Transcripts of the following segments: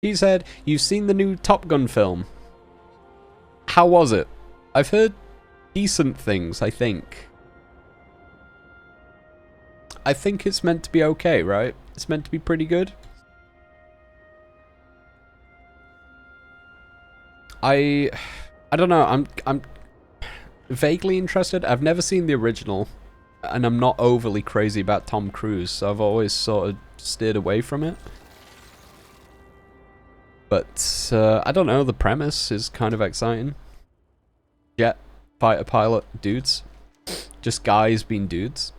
He said, "You've seen the new Top Gun film. How was it?" I've heard decent things, I think. I think it's meant to be okay, right? It's meant to be pretty good. I don't know. I'm vaguely interested. I've never seen the original, and I'm not overly crazy about Tom Cruise, so I've always sort of steered away from it. But I don't know. The premise is kind of exciting. Jet fighter pilot dudes, just guys being dudes.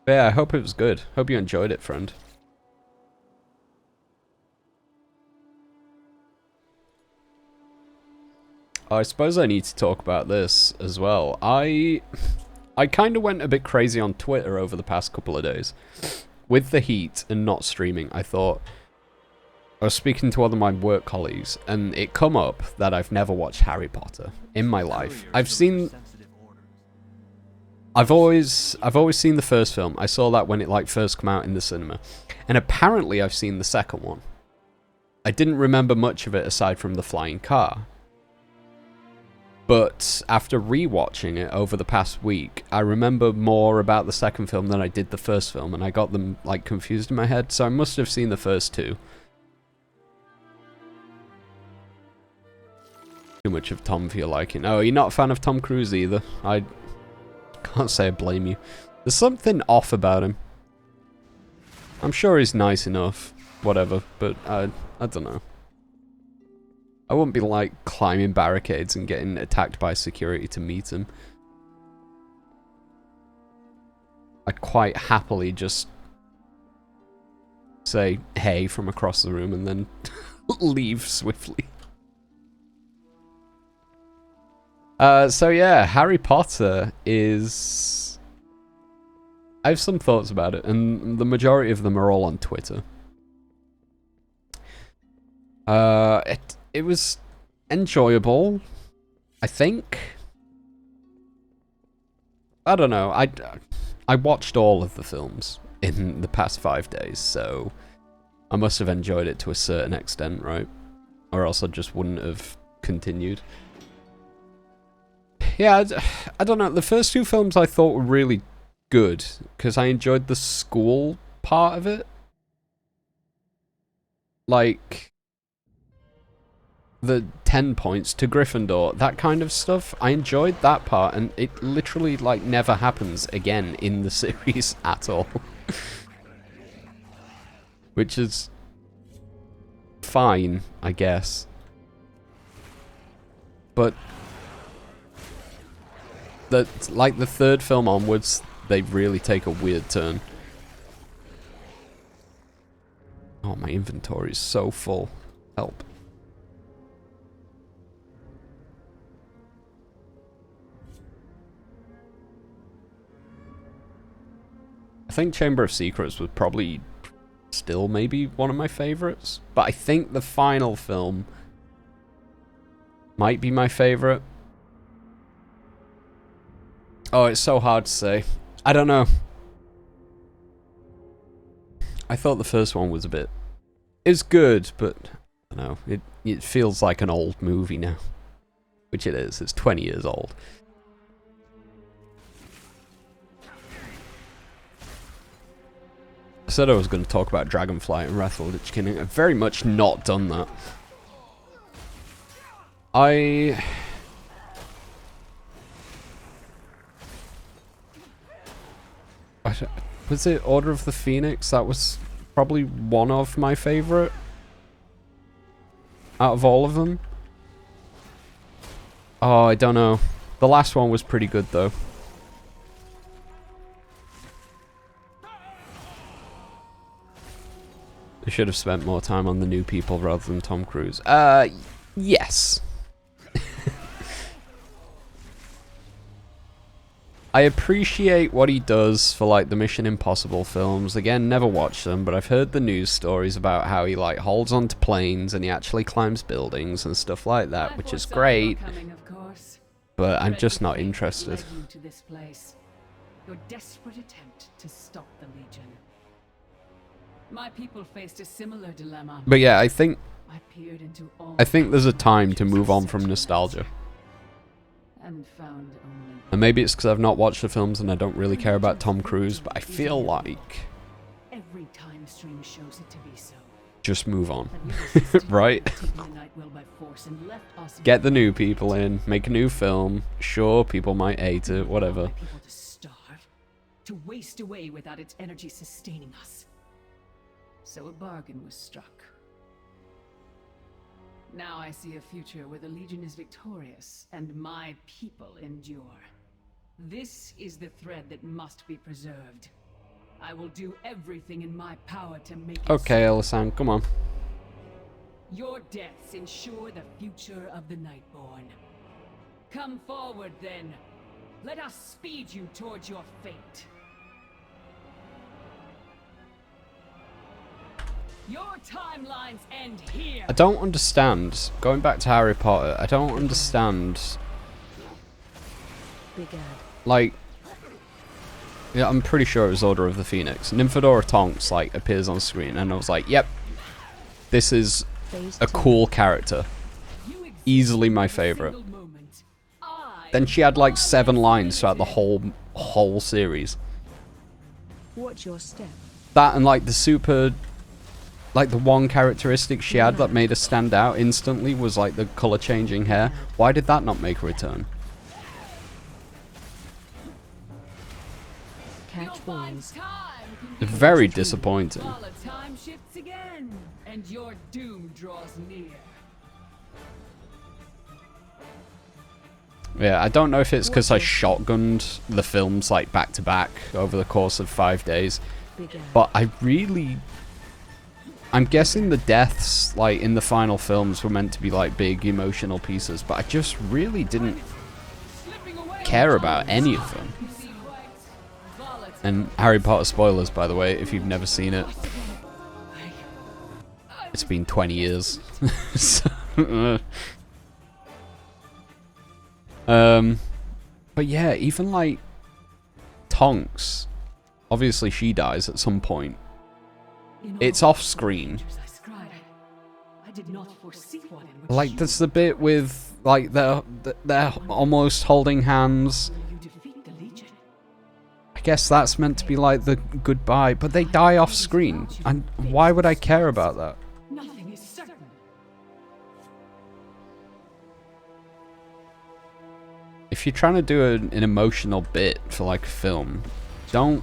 But yeah, I hope it was good. Hope you enjoyed it, friend. I suppose I need to talk about this as well. I kind of went a bit crazy on Twitter over the past couple of days. With the heat and not streaming, I thought... I was speaking to one of my work colleagues, and it come up that I've never watched Harry Potter in my life. I've always seen the first film. I saw that when it like first came out in the cinema. And apparently I've seen the second one. I didn't remember much of it aside from the flying car. But after rewatching it over the past week, I remember more about the second film than I did the first film, and I got them like confused in my head, so I must have seen the first two. Too much of Tom for your liking. Oh, you're not a fan of Tom Cruise either. I can't say I blame you. There's something off about him. I'm sure he's nice enough, whatever, but I don't know. I wouldn't be like climbing barricades and getting attacked by security to meet him. I'd quite happily just say hey from across the room and then leave swiftly. So yeah, Harry Potter is... I have some thoughts about it, and the majority of them are all on Twitter. It was enjoyable, I think. I don't know. I watched all of the films in the past 5 days, so I must have enjoyed it to a certain extent, right? Or else I just wouldn't have continued. Yeah, I don't know. The first two films I thought were really good, because I enjoyed the school part of it. Like... the 10 points to Gryffindor, that kind of stuff. I enjoyed that part, and it literally like never happens again in the series at all. Which is fine, I guess. But like the third film onwards, they really take a weird turn. Oh, my inventory is so full. Help. I think Chamber of Secrets was probably still maybe one of my favorites, but I think the final film might be my favorite. Oh, it's so hard to say. I don't know. I thought the first one was a bit... it's good, but I don't know. It feels like an old movie now. Which it is. It's 20 years old. I said I was going to talk about Dragonflight and Wrath of the Lich King. I've very much not done that. Was it Order of the Phoenix? That was probably one of my favorite out of all of them. Oh, I don't know. The last one was pretty good though. I should have spent more time on the new people rather than Tom Cruise. Yes. I appreciate what he does for like the Mission Impossible films. Again, never watched them, but I've heard the news stories about how he like holds onto planes and he actually climbs buildings and stuff like that, which is great. But I'm just not interested. Your desperate attempt to stop the Legion. My people faced a similar dilemma. But yeah, I think I there's a time to move on from nostalgia. And found only. And maybe it's because I've not watched the films and I don't really care about Tom Cruise, but I feel like Every time stream shows it to be so. just move on, right? Get the new people in, make a new film. Sure, people might hate it, whatever. People to starve, to waste away without its energy sustaining us. So a bargain was struck. Now I see a future where the Legion is victorious and my people endure. This is the thread that must be preserved. I will do everything in my power to make it Okay, so. Elisand, come on. Your deaths ensure the future of the Nightborn. Come forward, then. Let us speed you towards your fate. Your timelines end here. I don't understand. Going back to Harry Potter, I don't understand. Like, yeah, I'm pretty sure it was Order of the Phoenix. Nymphadora Tonks like appears on screen, and I was like, "Yep, this is a cool character. Easily my favorite." Then she had like 7 lines throughout the whole series. Watch your step. That and like the super, like the one characteristic she had that made her stand out instantly was like the color changing hair. Why did that not make a return? Catch balls. Very disappointing. Time shifts again, and your doom draws near. Yeah, I don't know if it's because I shotgunned the films like back to back over the course of 5 days, but I'm guessing the deaths like in the final films were meant to be like big emotional pieces, but I just really didn't care about any of them. And Harry Potter spoilers, by the way, if you've never seen it. It's been 20 years. But yeah, even like Tonks, obviously she dies at some point. It's off screen. Like there's the bit with like they're almost holding hands. I guess that's meant to be like the goodbye, but they die off screen. And why would I care about that? Nothing is certain. If you're trying to do an emotional bit for like a film, don't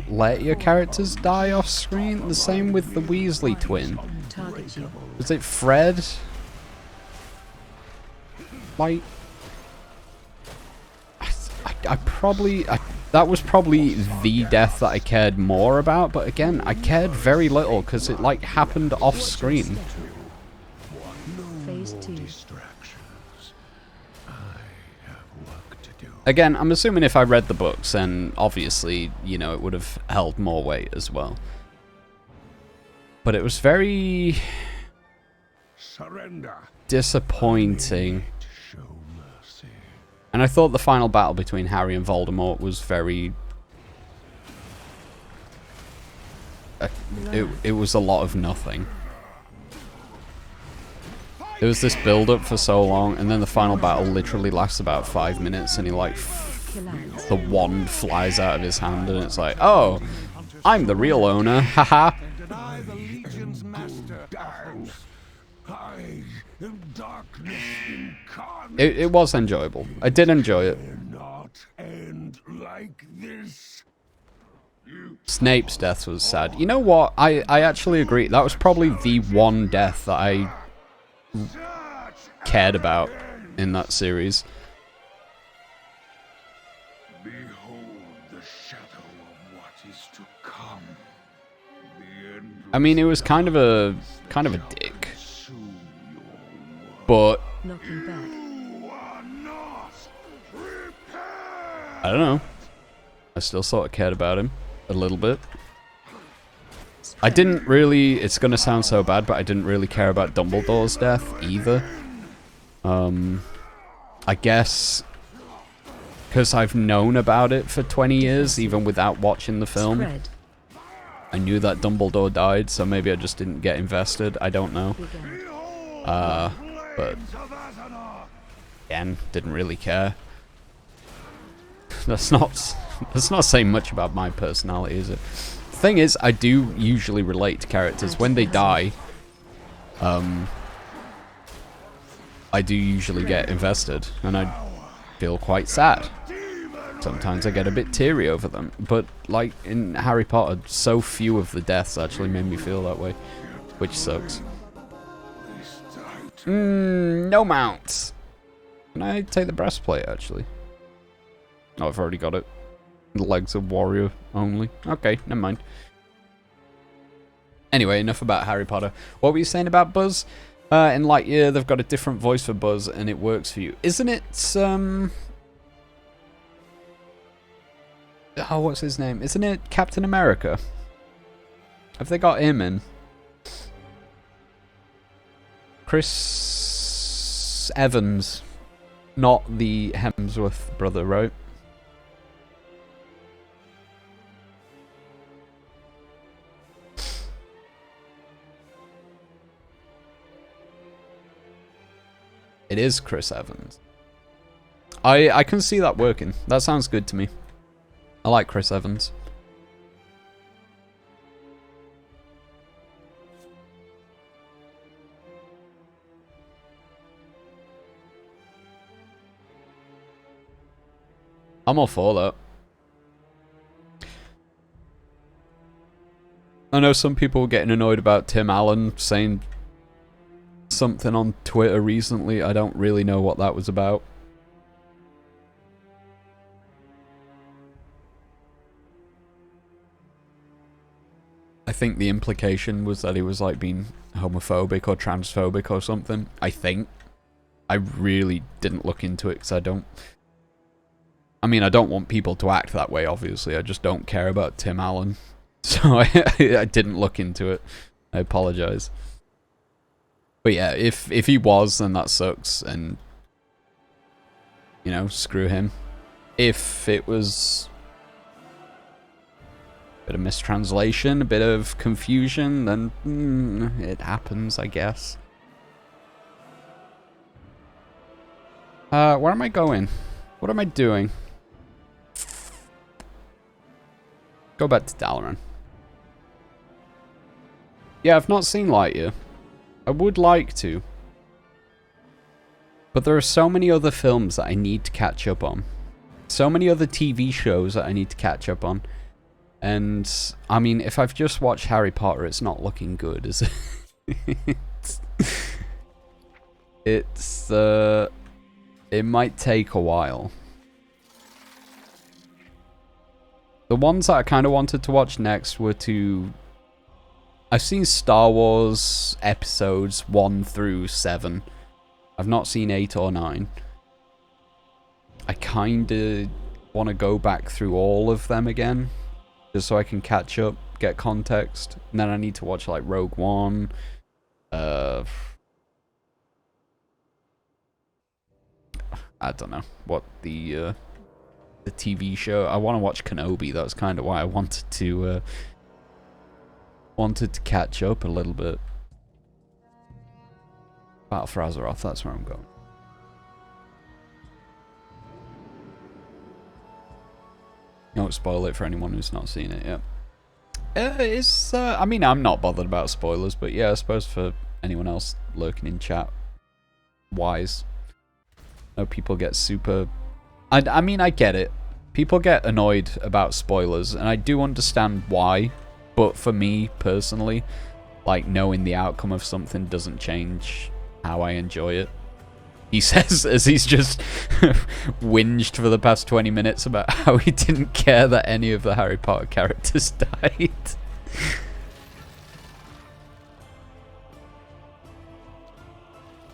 let your characters die off screen. The same with the Weasley twin. Was it Fred? Like, that was probably the death that I cared more about, but again, I cared very little because it like happened off screen. Phase 2. Again, I'm assuming if I read the books, then obviously, you know, it would have held more weight as well. But it was very disappointing. And I thought the final battle between Harry and Voldemort was very... it was a lot of nothing. There was this build-up for so long, and then the final battle literally lasts about 5 minutes, and he like... the wand flies out of his hand, and it's like, oh, I'm the real owner, haha. It was enjoyable. I did enjoy it. Snape's death was sad. You know what? I actually agree. That was probably the one death that I cared about in that series. I mean, it was kind of a dick, but I don't know. I still sort of cared about him a little bit. I didn't really, it's gonna sound so bad, but I didn't really care about Dumbledore's death either. I guess because I've known about it for 20 years, even without watching the film. I knew that Dumbledore died, so maybe I just didn't get invested. I don't know. But again, didn't really care. That's not saying much about my personality, is it? The thing is, I do usually relate to characters when they die. I do usually get invested, and I feel quite sad. Sometimes I get a bit teary over them, but like in Harry Potter, so few of the deaths actually made me feel that way, which sucks. No mounts. Can I take the breastplate actually? Oh, I've already got it. Legs of warrior only. Okay, never mind. Anyway, enough about Harry Potter. What were you saying about Buzz? In Lightyear, they've got a different voice for Buzz, and it works for you. Isn't it, oh, what's his name? Isn't it Captain America? Have they got him in? Chris Evans. Not the Hemsworth brother, right? It is Chris Evans. I can see that working. That sounds good to me. I like Chris Evans. I'm all for that. I know some people were getting annoyed about Tim Allen saying something on Twitter recently. I don't really know what that was about. I think the implication was that he was like being homophobic or transphobic or something. I think. I really didn't look into it because I don't want people to act that way, obviously. I just don't care about Tim Allen. So I didn't look into it. I apologize. But yeah, if he was, then that sucks, and you know, screw him. If it was a bit of mistranslation, a bit of confusion, then it happens, I guess. Where am I going? What am I doing? Go back to Dalaran. Yeah, I've not seen Lightyear. I would like to. But there are so many other films that I need to catch up on. So many other TV shows that I need to catch up on. And, I mean, if I've just watched Harry Potter, it's not looking good, is it? It might take a while. The ones that I kind of wanted to watch next were I've seen Star Wars episodes 1 through 7. I've not seen 8 or 9. I kind of want to go back through all of them again, just so I can catch up, get context. And then I need to watch like Rogue One. I don't know what the TV show. I want to watch Kenobi. That's kind of why I wanted to catch up a little bit. Battle for Azeroth, that's where I'm going. Don't spoil it for anyone who's not seen it yet. I mean, I'm not bothered about spoilers, but yeah, I suppose for anyone else lurking in chat, wise. I know people get super... I mean, I get it. People get annoyed about spoilers, and I do understand why. But for me, personally, like, knowing the outcome of something doesn't change how I enjoy it. He says, as he's just whinged for the past 20 minutes about how he didn't care that any of the Harry Potter characters died.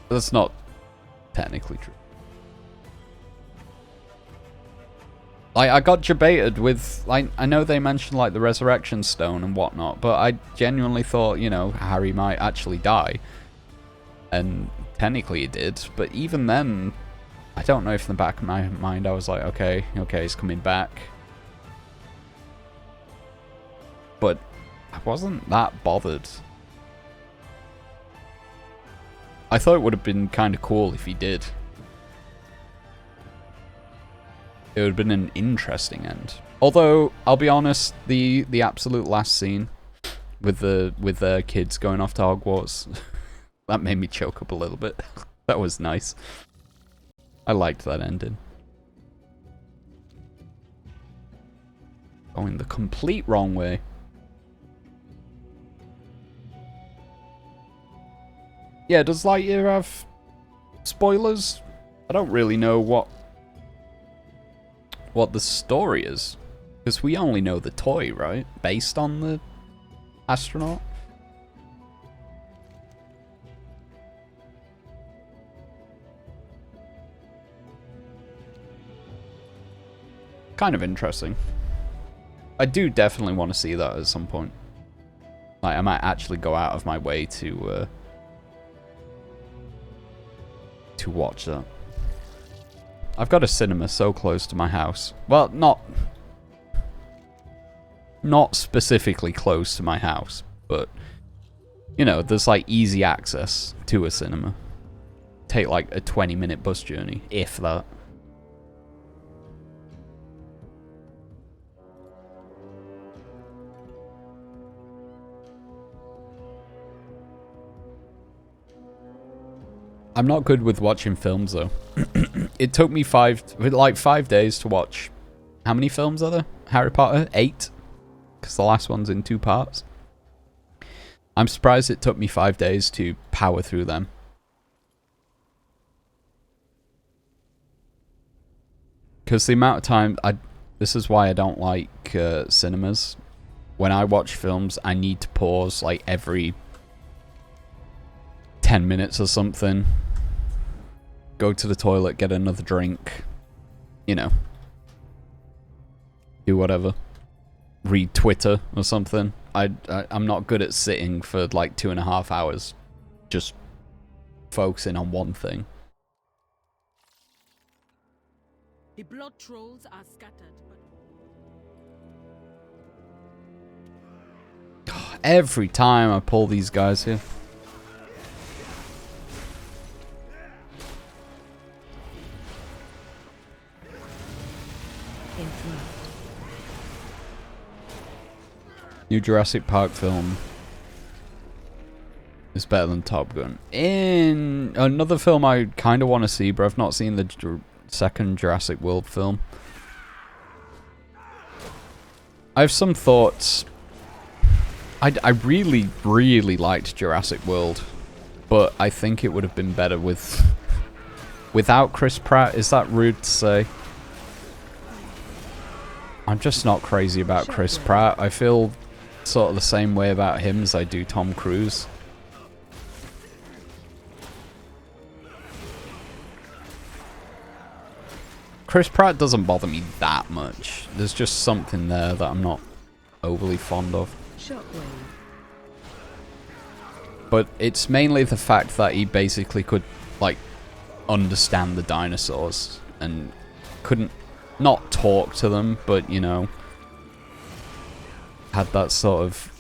That's not technically true. Like, I got debated with, like, I know they mentioned, like, the Resurrection Stone and whatnot, but I genuinely thought, you know, Harry might actually die. And technically he did, but even then, I don't know if in the back of my mind I was like, okay, he's coming back. But wasn't that bothered. I thought it would have been kind of cool if he did. It would have been an interesting end. Although, I'll be honest, the absolute last scene with the kids going off to Hogwarts, that made me choke up a little bit. That was nice. I liked that ending. Going the complete wrong way. Yeah, does Lightyear have spoilers? I don't really know what the story is. Because we only know the toy, right? Based on the astronaut. Kind of interesting. I do definitely want to see that at some point. Like, I might actually go out of my way to watch that. I've got a cinema so close to my house. Well, not specifically close to my house, but you know, there's like easy access to a cinema. Take like a 20-minute bus journey, if that. I'm not good with watching films though. It took me 5 days to watch. How many films are there? Harry Potter? 8? Because the last one's in 2 parts. I'm surprised it took me 5 days to power through them. Because the amount of time this is why I don't like cinemas. When I watch films, I need to pause like every 10 minutes or something. Go to the toilet, get another drink. You know. Do whatever. Read Twitter or something. I'm not good at sitting for like 2.5 hours. Just focusing on one thing. The blood trolls are scattered, but Every time I pull these guys here. New Jurassic Park film is better than Top Gun. In another film I kind of want to see, but I've not seen the second Jurassic World film. I have some thoughts. I really, really liked Jurassic World, but I think it would have been better without Chris Pratt. Is that rude to say? I'm just not crazy about Chris Pratt. I feel sort of the same way about him as I do Tom Cruise. Chris Pratt doesn't bother me that much. There's just something there that I'm not overly fond of. But it's mainly the fact that he basically could, like, understand the dinosaurs and couldn't not talk to them, but, you know, had that sort of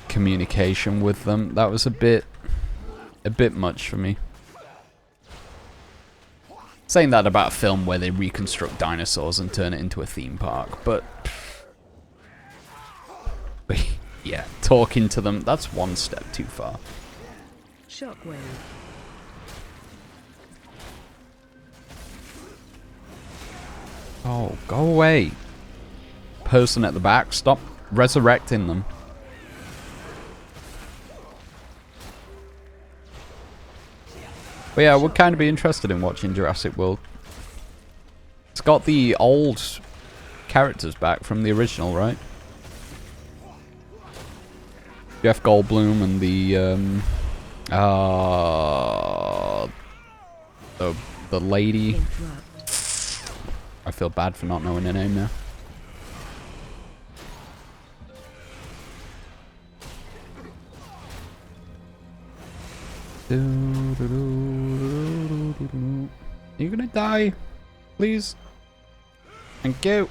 communication with them. That was a bit much for me. Saying that about a film where they reconstruct dinosaurs and turn it into a theme park, but yeah, talking to them, that's one step too far. Shockwave. Oh, go away. Person at the back, stop resurrecting them. But yeah, I would kind of be interested in watching Jurassic World. It's got the old characters back from the original, right? Jeff Goldblum and the lady. I feel bad for not knowing her name now. Are you gonna die? Please? Thank you.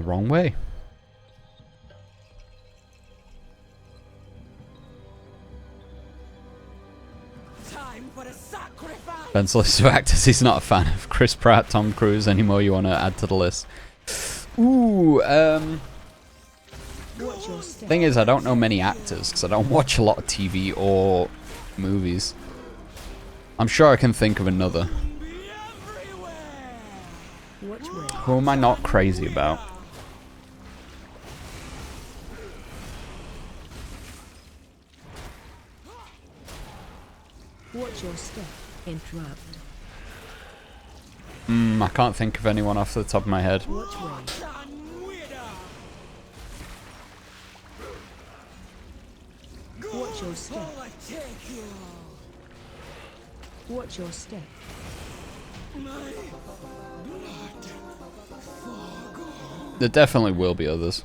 wrong way. Time for a sacrifice. Ben's list of actors. He's not a fan of Chris Pratt, Tom Cruise anymore. You want to add to the list? Ooh, Watch your step. thing is, I don't know many actors because I don't watch a lot of TV or movies. I'm sure I can think of another. Watch where. Who am I not crazy about? Watch your step. Interrupt. I can't think of anyone off the top of my head. Watch where. Watch your step. Watch your step. There definitely will be others.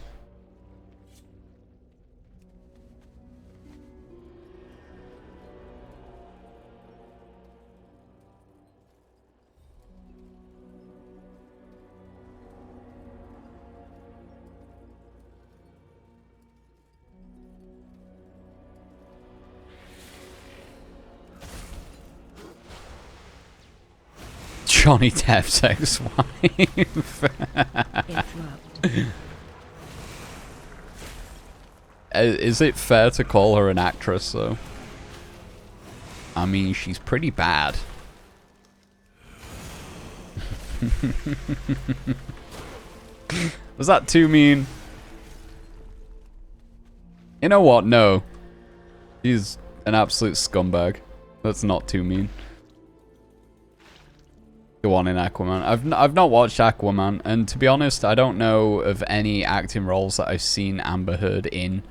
Johnny Depp's ex-wife. Interrupt. Is it fair to call her an actress, though? I mean, she's pretty bad. Was that too mean? You know what? No. She's an absolute scumbag. That's not too mean. Go on in Aquaman. I've not watched Aquaman, and to be honest, I don't know of any acting roles that I've seen Amber Heard in.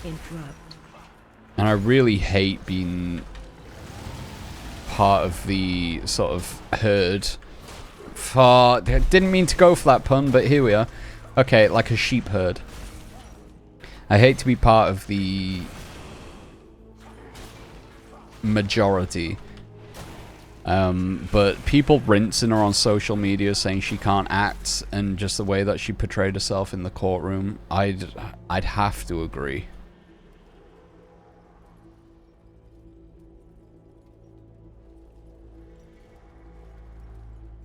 Interrupt. And I really hate being part of the sort of herd. I didn't mean to go for that pun, but here we are. Okay, like a sheep herd. I hate to be part of the majority. But people rinsing her on social media saying she can't act, and just the way that she portrayed herself in the courtroom, I'd have to agree.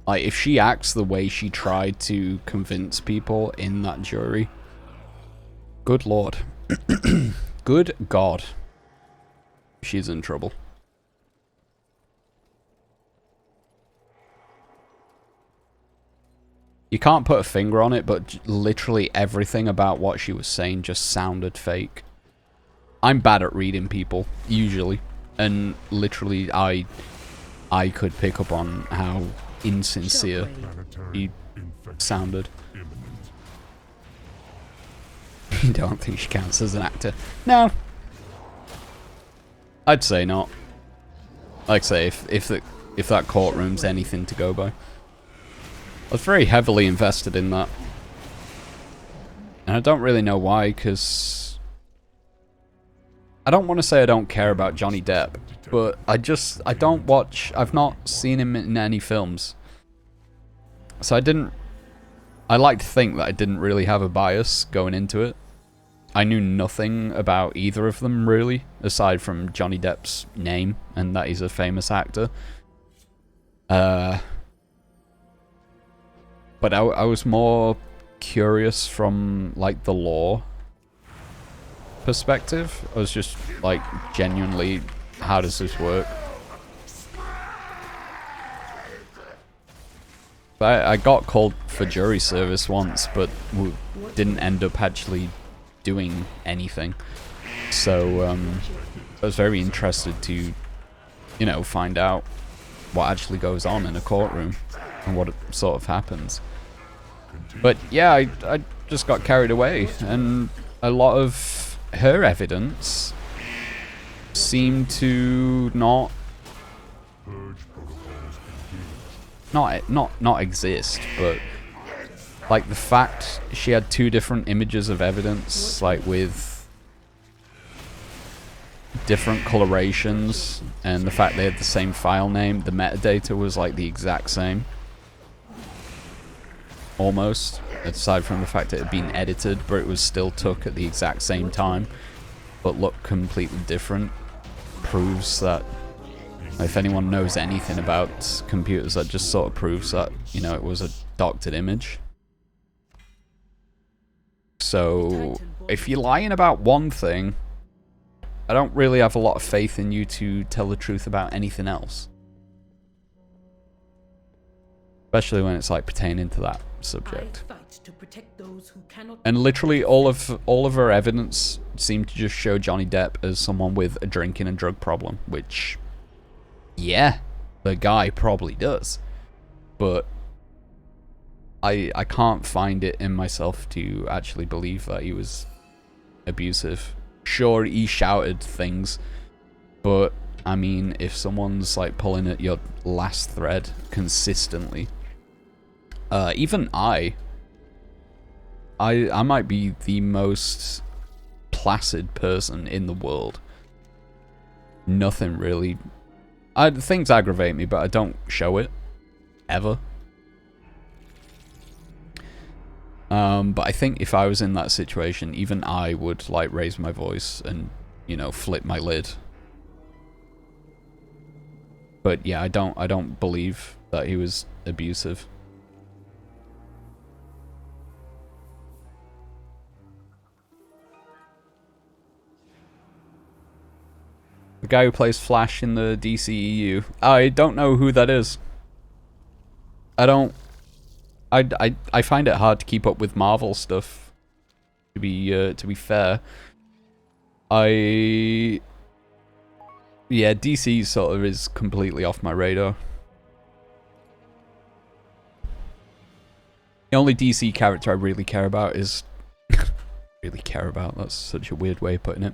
Like, if she acts the way she tried to convince people in that jury, good lord. Good god. She's in trouble. You can't put a finger on it, but literally everything about what she was saying just sounded fake. I'm bad at reading people, usually. And literally, I could pick up on how insincere he sounded. You don't think she counts as an actor? No. I'd say not. Like I say, if that courtroom's anything to go by. I was very heavily invested in that. And I don't really know why, because I don't want to say I don't care about Johnny Depp, but I don't watch, I've not seen him in any films. So I like to think that I didn't really have a bias going into it. I knew nothing about either of them, really, aside from Johnny Depp's name, and that he's a famous actor. But I was more curious from, like, the law perspective. I was just, like, genuinely, how does this work? But I got called for jury service once, but didn't end up actually doing anything. So, I was very interested to, you know, find out what actually goes on in a courtroom and what sort of happens. But yeah, I just got carried away, and a lot of her evidence seemed to not exist, but like the fact she had two different images of evidence, like with different colorations and the fact they had the same file name, the metadata was like the exact same. Almost. Aside from the fact it had been edited, but it was still took at the exact same time, but looked completely different. Proves that, if anyone knows anything about computers, that just sort of proves that, you know, it was a doctored image. So, if you're lying about one thing, I don't really have a lot of faith in you to tell the truth about anything else. Especially when it's like pertaining to that subject. And literally all of her evidence seemed to just show Johnny Depp as someone with a drinking and drug problem, which, yeah, the guy probably does. But I can't find it in myself to actually believe that he was abusive. Sure, he shouted things, but I mean, if someone's like pulling at your last thread consistently, even I might be the most placid person in the world. Nothing really. Things aggravate me, but I don't show it ever. But I think if I was in that situation, even I would like raise my voice and, you know, flip my lid. But yeah, I don't believe that he was abusive. The guy who plays Flash in the DCEU. I don't know who that is. I find it hard to keep up with Marvel stuff. To be fair, yeah, DC sort of is completely off my radar. The only DC character I really care about is really care about. That's such a weird way of putting it.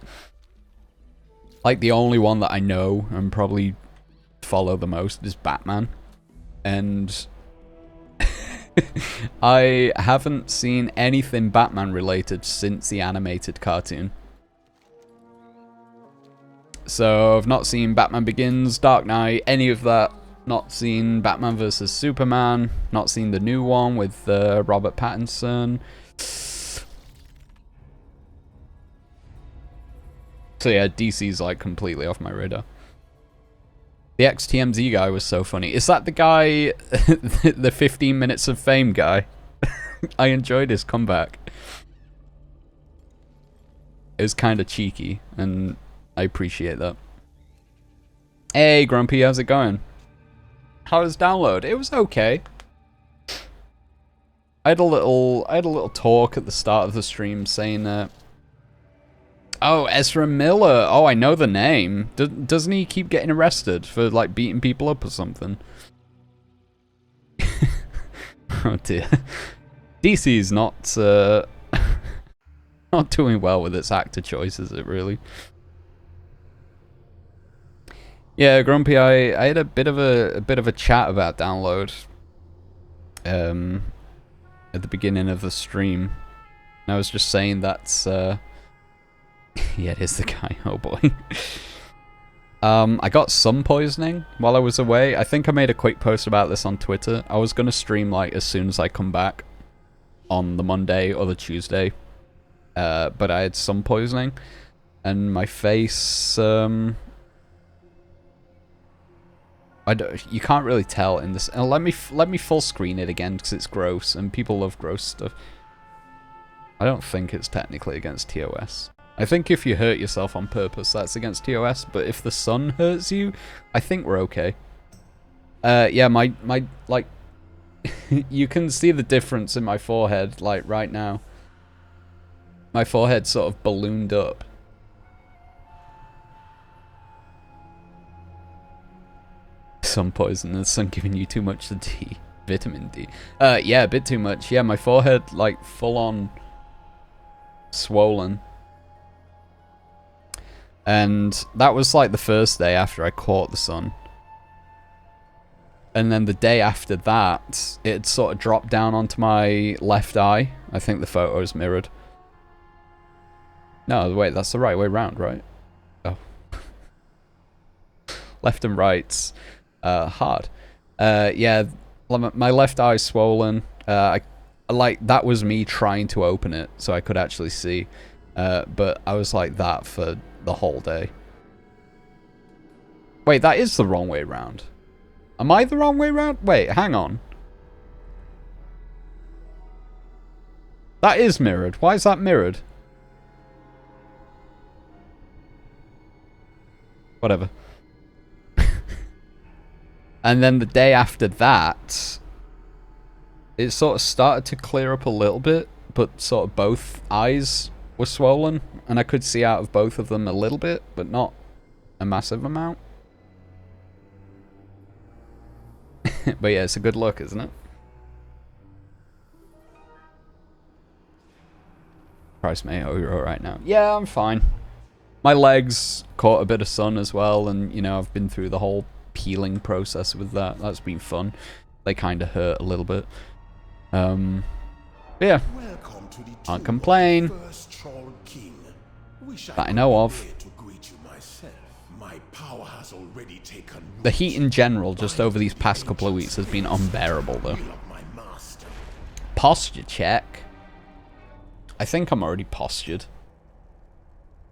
Like the only one that I know and probably follow the most is Batman, and I haven't seen anything Batman related since the animated cartoon. So I've not seen Batman Begins, Dark Knight, any of that. Not seen Batman vs Superman. Not seen the new one with Robert Pattinson. So yeah, DC's like completely off my radar. The XTMZ guy was so funny. Is that the guy, the 15 minutes of fame guy? I enjoyed his comeback. It was kind of cheeky, and I appreciate that. Hey, Grumpy, how's it going? How was download? It was okay. I had a little talk at the start of the stream saying that. Oh, Ezra Miller. Oh, I know the name. Doesn't he keep getting arrested for like beating people up or something? Oh dear. DC's not not doing well with its actor choice, is it really? Yeah, Grumpy, I had a bit of a chat about download at the beginning of the stream. And I was just saying that yeah, it is the guy. Oh boy. I got sun poisoning while I was away. I think I made a quick post about this on Twitter. I was gonna stream like as soon as I come back on the Monday or the Tuesday. But I had sun poisoning and my face you can't really tell in this. Let me full screen it again because it's gross and people love gross stuff. I don't think it's technically against TOS. I think if you hurt yourself on purpose, that's against TOS. But if the sun hurts you, I think we're okay. Yeah, my like, you can see the difference in my forehead, like right now. My forehead sort of ballooned up. Sun poison, the sun giving you too much D. Vitamin D. Yeah, a bit too much. Yeah, my forehead, like, full on swollen. And that was like the first day after I caught the sun. And then the day after that, it sort of dropped down onto my left eye. I think the photo is mirrored. No, wait, that's the right way round, right? Oh. Left and right's hard. Yeah, my left eye's swollen. Like, that was me trying to open it so I could actually see. But I was like that for the whole day. Wait, that is the wrong way round. Am I the wrong way round? Wait, hang on. That is mirrored. Why is that mirrored? Whatever. And then the day after that, it sort of started to clear up a little bit, but sort of both eyes were swollen, and I could see out of both of them a little bit, but not a massive amount. But yeah, it's a good look, isn't it? Christ, mate, oh, you're alright now. Yeah, I'm fine. My legs caught a bit of sun as well, and, you know, I've been through the whole peeling process with that. That's been fun. They kind of hurt a little bit. Yeah. Can't complain. That I know of. The heat in general, just over these past couple of weeks, has been unbearable, though. Posture check. I think I'm already postured.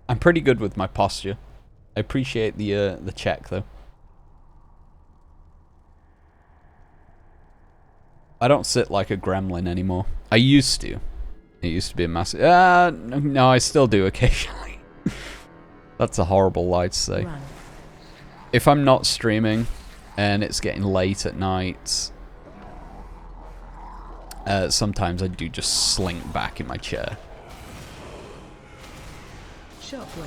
I'm pretty good with my posture. I appreciate the check, though. I don't sit like a gremlin anymore. I used to. It used to be a massive... no, I still do occasionally. That's a horrible lie to say. Run. If I'm not streaming and it's getting late at night, sometimes I do just slink back in my chair. Shockwave.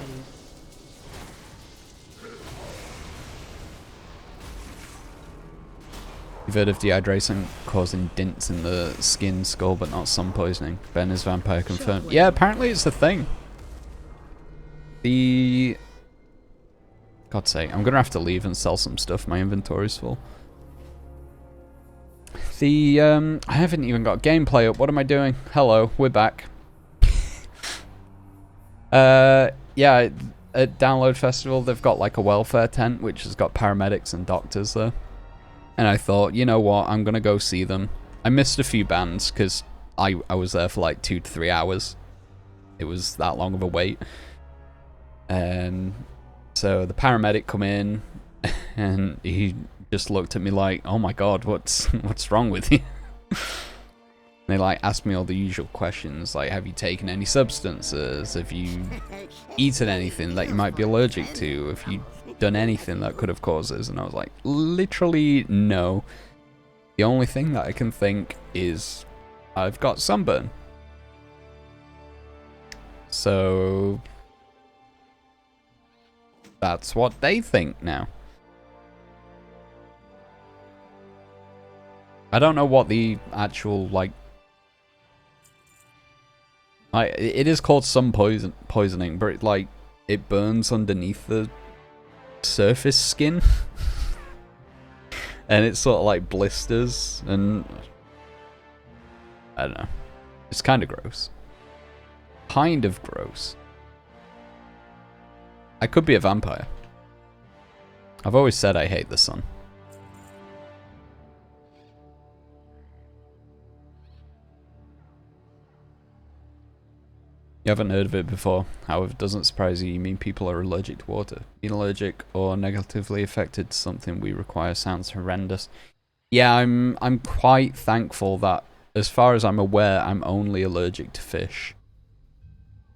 You've heard of dehydration causing dints in the skin, skull, but not sun poisoning. Ben is vampire confirmed. Yeah, apparently it's a thing. God's sake, I'm gonna have to leave and sell some stuff. My inventory's full. I haven't even got gameplay up. What am I doing? Hello, we're back. Yeah, at Download Festival, they've got like a welfare tent, which has got paramedics and doctors there. And I thought, you know what, I'm gonna go see them. I missed a few bands, because I was there for like 2 to 3 hours. It was that long of a wait. And so the paramedic come in, and he just looked at me like, oh my god, what's wrong with you? They like asked me all the usual questions, like, have you taken any substances? Have you eaten anything that you might be allergic to? Have you done anything that could have caused this? And I was like, literally no. The only thing that I can think is I've got sunburn. So that's what they think now. I don't know what the actual, like it is called sun poisoning, but it burns underneath the surface skin. And it sort of like blisters, and I don't know. It's kind of gross. Kind of gross. I could be a vampire. I've always said I hate the sun. You haven't heard of it before. However, it doesn't surprise you. You mean people are allergic to water. Being allergic or negatively affected to something we require sounds horrendous. Yeah, I'm quite thankful that, as far as I'm aware, I'm only allergic to fish.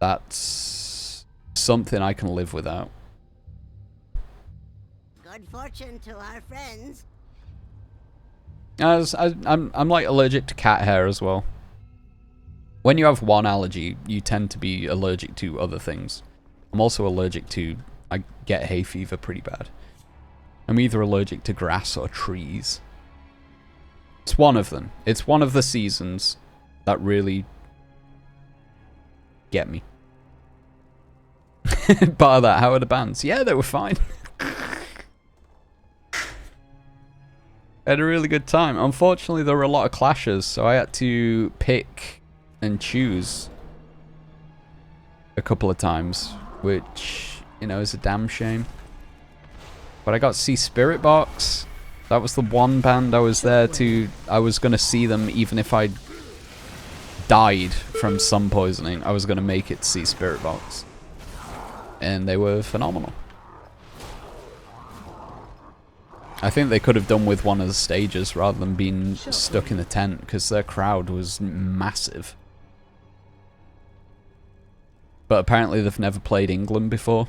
That's something I can live without. Good fortune to our friends. I'm like allergic to cat hair as well. When you have one allergy, you tend to be allergic to other things. I'm also allergic to... I get hay fever pretty bad. I'm either allergic to grass or trees. It's one of them. It's one of the seasons that really get me. Bar that, how are the bands? Yeah, they were fine. I had a really good time. Unfortunately, there were a lot of clashes, so I had to pick and choose a couple of times, which, you know, is a damn shame. But I got to see Spirit Box. That was the one band I was there to... I was going to see them even if I died from sun poisoning. I was going to make it to see Spirit Box. And they were phenomenal. I think they could have done with one of the stages rather than being stuck in the tent, because their crowd was massive. But apparently they've never played England before.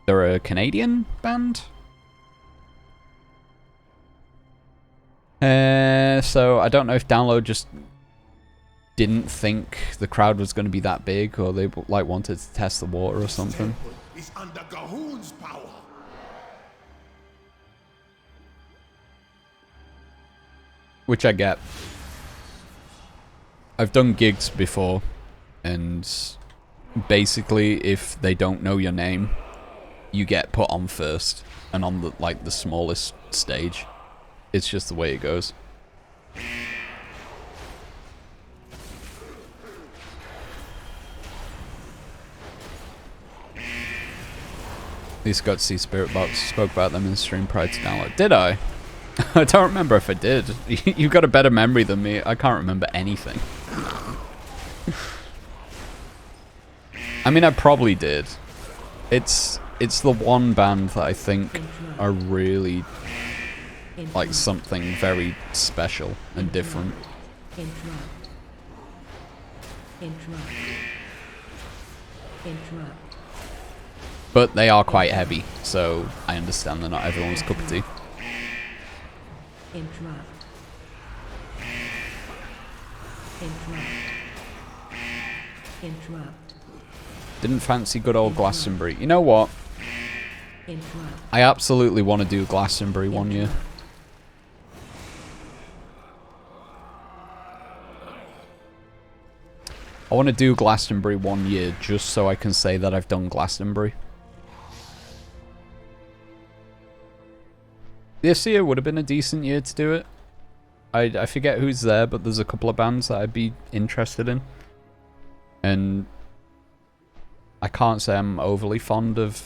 They're a Canadian band? So I don't know if Download just didn't think the crowd was going to be that big, or they like wanted to test the water or something. Is under Gahun's power. Which I get. I've done gigs before, and basically if they don't know your name, you get put on first and on the like the smallest stage. It's just the way it goes. At least got to see Spirit Box. Spoke about them in the stream prior to Download. Did I? I don't remember if I did. You've got a better memory than me. I can't remember anything. I mean, I probably did. It's the one band that I think are really like something very special and different. Interrupt. Interrupt. Interrupt. But they are quite heavy, so I understand they're not everyone's cup of tea. Interrupt. Interrupt. Interrupt. Didn't fancy good old Glastonbury. You know what? Interrupt. I absolutely want to do Glastonbury one year. I want to do Glastonbury one year just so I can say that I've done Glastonbury. This year would have been a decent year to do it. I forget who's there, but there's a couple of bands that I'd be interested in. And I can't say I'm overly fond of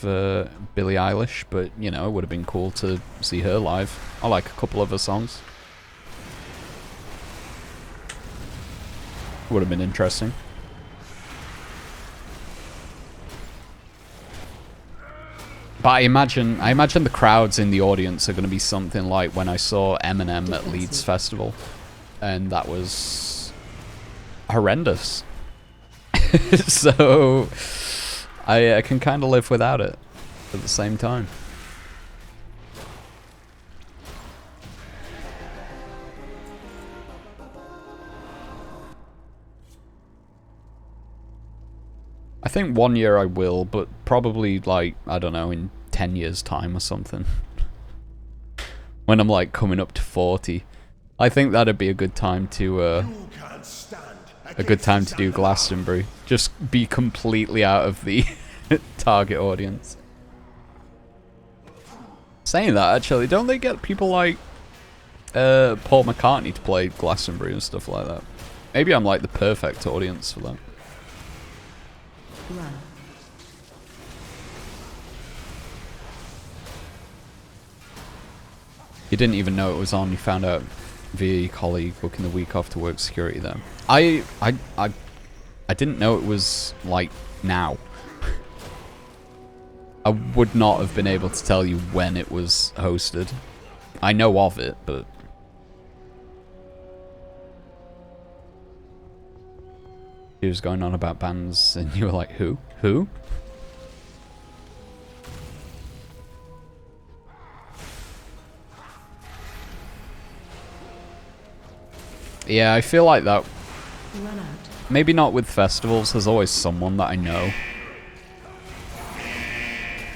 Billie Eilish, but, you know, it would have been cool to see her live. I like a couple of her songs. Would have been interesting. But I imagine the crowds in the audience are going to be something like when I saw Eminem at Leeds Festival, and that was horrendous. So I can kind of live without it at the same time. I think one year I will, but probably like, I don't know, in 10 years time or something. When I'm like coming up to 40. I think that'd be a good time to do Glastonbury. Just be completely out of the target audience. Saying that, actually, don't they get people like Paul McCartney to play Glastonbury and stuff like that? Maybe I'm like the perfect audience for that. Run. You didn't even know it was on. You found out via your colleague booking the week off to work security there. I didn't know it was like now. I would not have been able to tell you when it was hosted. I know of it, but he was going on about bands, and you were like, who? Who? Yeah, I feel like that. Run out. Maybe not with festivals, there's always someone that I know.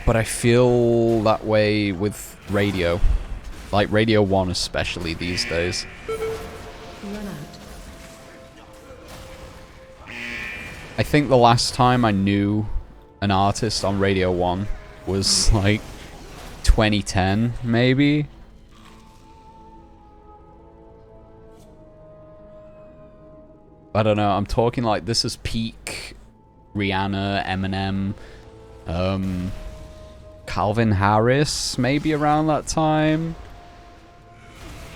But I feel that way with radio. Like Radio 1 especially these days. Run out. I think the last time I knew an artist on Radio 1 was like 2010, maybe? I don't know, I'm talking like this is peak Rihanna, Eminem, Calvin Harris, maybe around that time.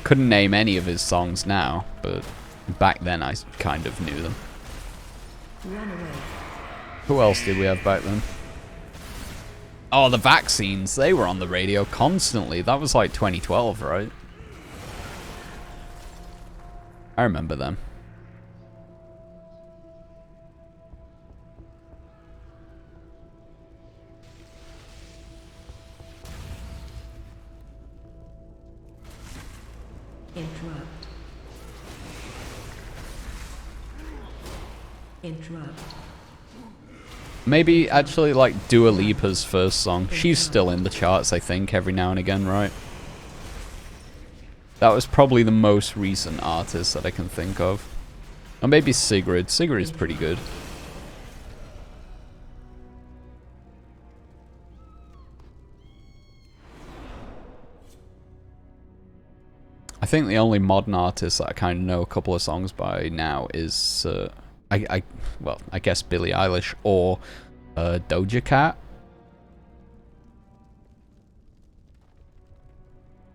Couldn't name any of his songs now, but back then I kind of knew them. Run away. Who else did we have back then? Oh, the Vaccines. They were on the radio constantly. That was like 2012, right? I remember them. Interrupt. Interrupt. Maybe actually like Dua Lipa's first song. She's still in the charts, I think, every now and again, right? That was probably the most recent artist that I can think of. Or maybe Sigrid. Sigrid's pretty good. I think the only modern artist that I kind of know a couple of songs by now is, I guess Billie Eilish or Doja Cat.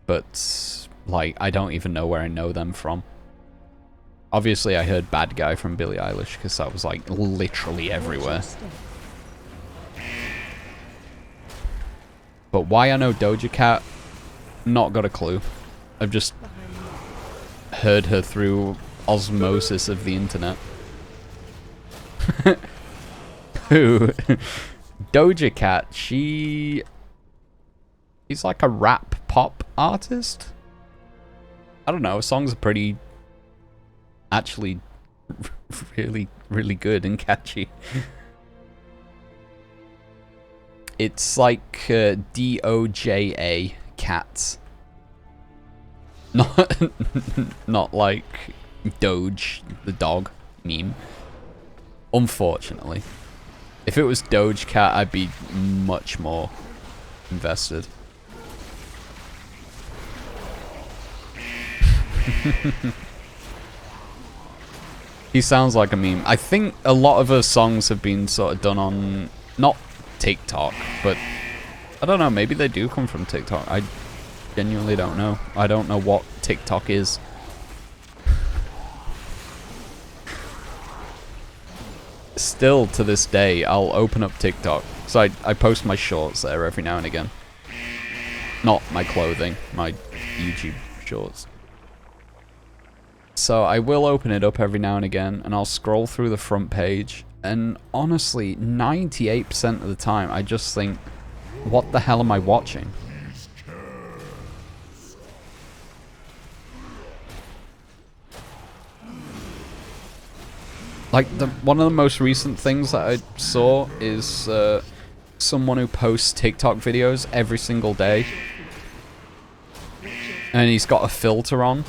But, like, I don't even know where I know them from. Obviously, I heard Bad Guy from Billie Eilish because that was, like, literally everywhere. But why I know Doja Cat, not got a clue. I've just heard her through osmosis of the internet. Who? Doja Cat, she's like a rap pop artist? I don't know, songs are pretty actually really good and catchy. It's like D-O-J-A, cats. Not like Doge, the dog meme. Unfortunately. If it was Doge Cat, I'd be much more invested. He sounds like a meme. I think a lot of her songs have been sort of done on, not TikTok, but I don't know, maybe they do come from TikTok. I genuinely don't know. I don't know what TikTok is. Still to this day, I'll open up TikTok. So I post my shorts there every now and again. Not my clothing, my YouTube shorts. So I will open it up every now and again, and I'll scroll through the front page, and honestly, 98% of the time, I just think, what the hell am I watching? Like, one of the most recent things that I saw is someone who posts TikTok videos every single day, and he's got a filter on,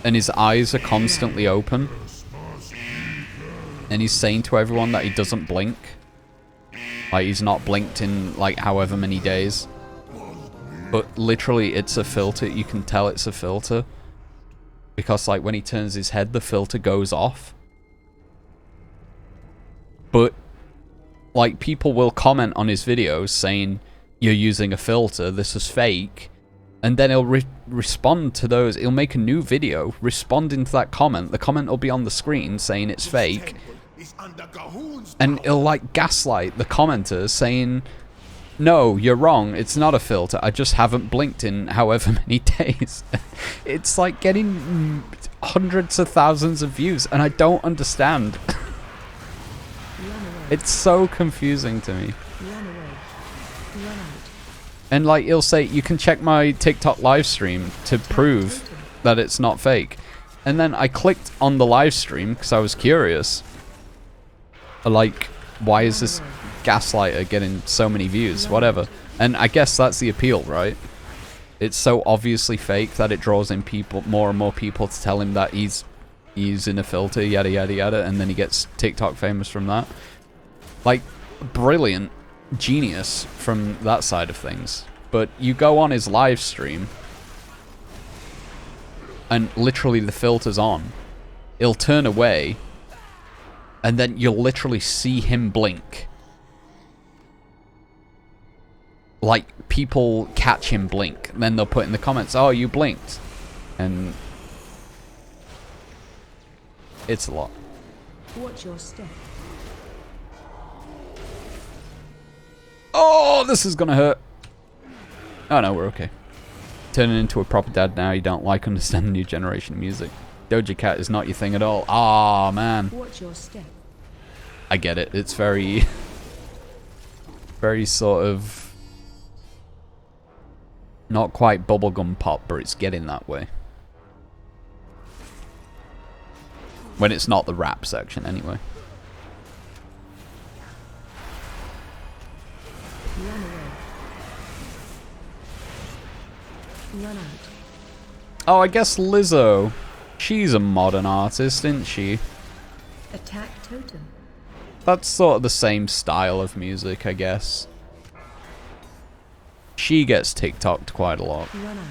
and his eyes are constantly open, and he's saying to everyone that he doesn't blink. Like, he's not blinked in, like, however many days. But literally, it's a filter. You can tell it's a filter. Because, like, when he turns his head, the filter goes off. But, like, people will comment on his videos saying, you're using a filter, this is fake. And then he'll respond to those. He'll make a new video responding to that comment. The comment will be on the screen saying it's fake. And he'll, like, gaslight the commenters saying, no, you're wrong. It's not a filter. I just haven't blinked in however many days. It's like getting hundreds of thousands of views. And I don't understand. It's so confusing to me. And, like, he'll say, you can check my TikTok live stream to prove that it's not fake. And then I clicked on the live stream because I was curious. Like, why is this gaslighter getting so many views? Whatever. And I guess that's the appeal, right? It's so obviously fake that it draws in people, more and more people, to tell him that he's using a filter, yada yada yada, and then he gets TikTok famous from that. Like, brilliant. Genius from that side of things. But you go on his live stream and literally the filter's on. He'll turn away and then you'll literally see him blink. like, people catch him blink. And then they'll put in the comments, oh, you blinked. And it's a lot. Watch your step. Oh, this is gonna hurt. Oh no, we're okay. Turning into a proper dad now, you don't like understanding new generation music. Doja Cat is not your thing at all. Ah, man. Watch your step. I get it. It's very... very sort of... not quite bubblegum pop, but it's getting that way. When it's not the rap section, anyway. Run away. Run out. Oh, I guess Lizzo. She's a modern artist, isn't she? Attack totem. That's sort of the same style of music, I guess. She gets TikToked quite a lot. Run out.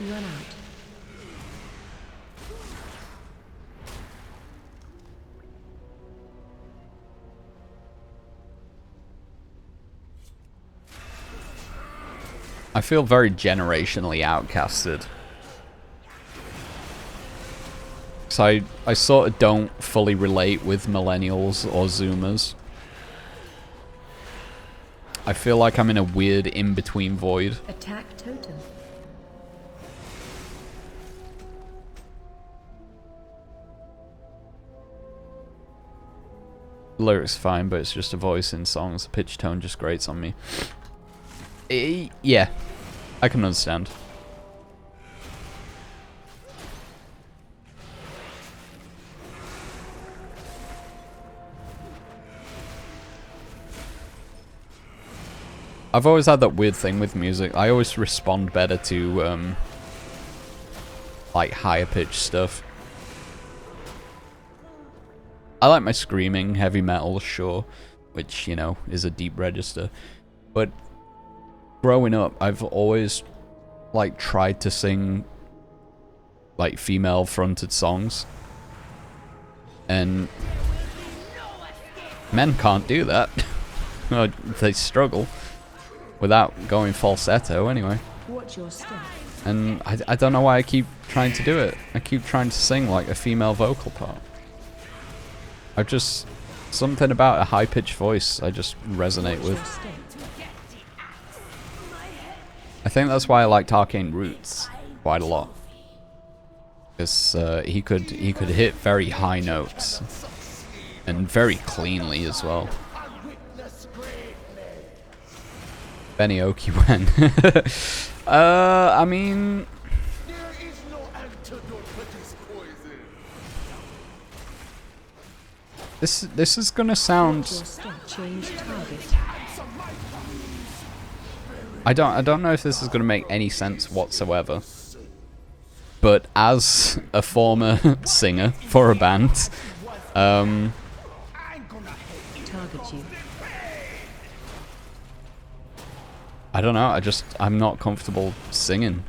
Run out. I feel very generationally outcasted. So I sort of don't fully relate with millennials or zoomers. I feel like I'm in a weird in-between void. Attack totem. Lyrics fine, but it's just a voice in songs. The pitch tone just grates on me. Yeah, I can understand. I've always had that weird thing with music. I always respond better to, like, higher pitched stuff. I like my screaming, heavy metal, sure, which, you know, is a deep register. But growing up, I've always, like, tried to sing, like, female-fronted songs. And men can't do that. They struggle without going falsetto, anyway. Watch your step. And I don't know why I keep trying to do it. I keep trying to sing, like, a female vocal part. I've just... something about a high-pitched voice I just resonate Watch with. your step. I think that's why I liked Arcane Roots quite a lot. Because he could hit very high notes. And very cleanly as well. Benny Oki when. I mean... This is gonna sound... Watch your step. Change target. I don't know if this is gonna make any sense whatsoever. But as a former singer for a band, Target you. I don't know, I'm not comfortable singing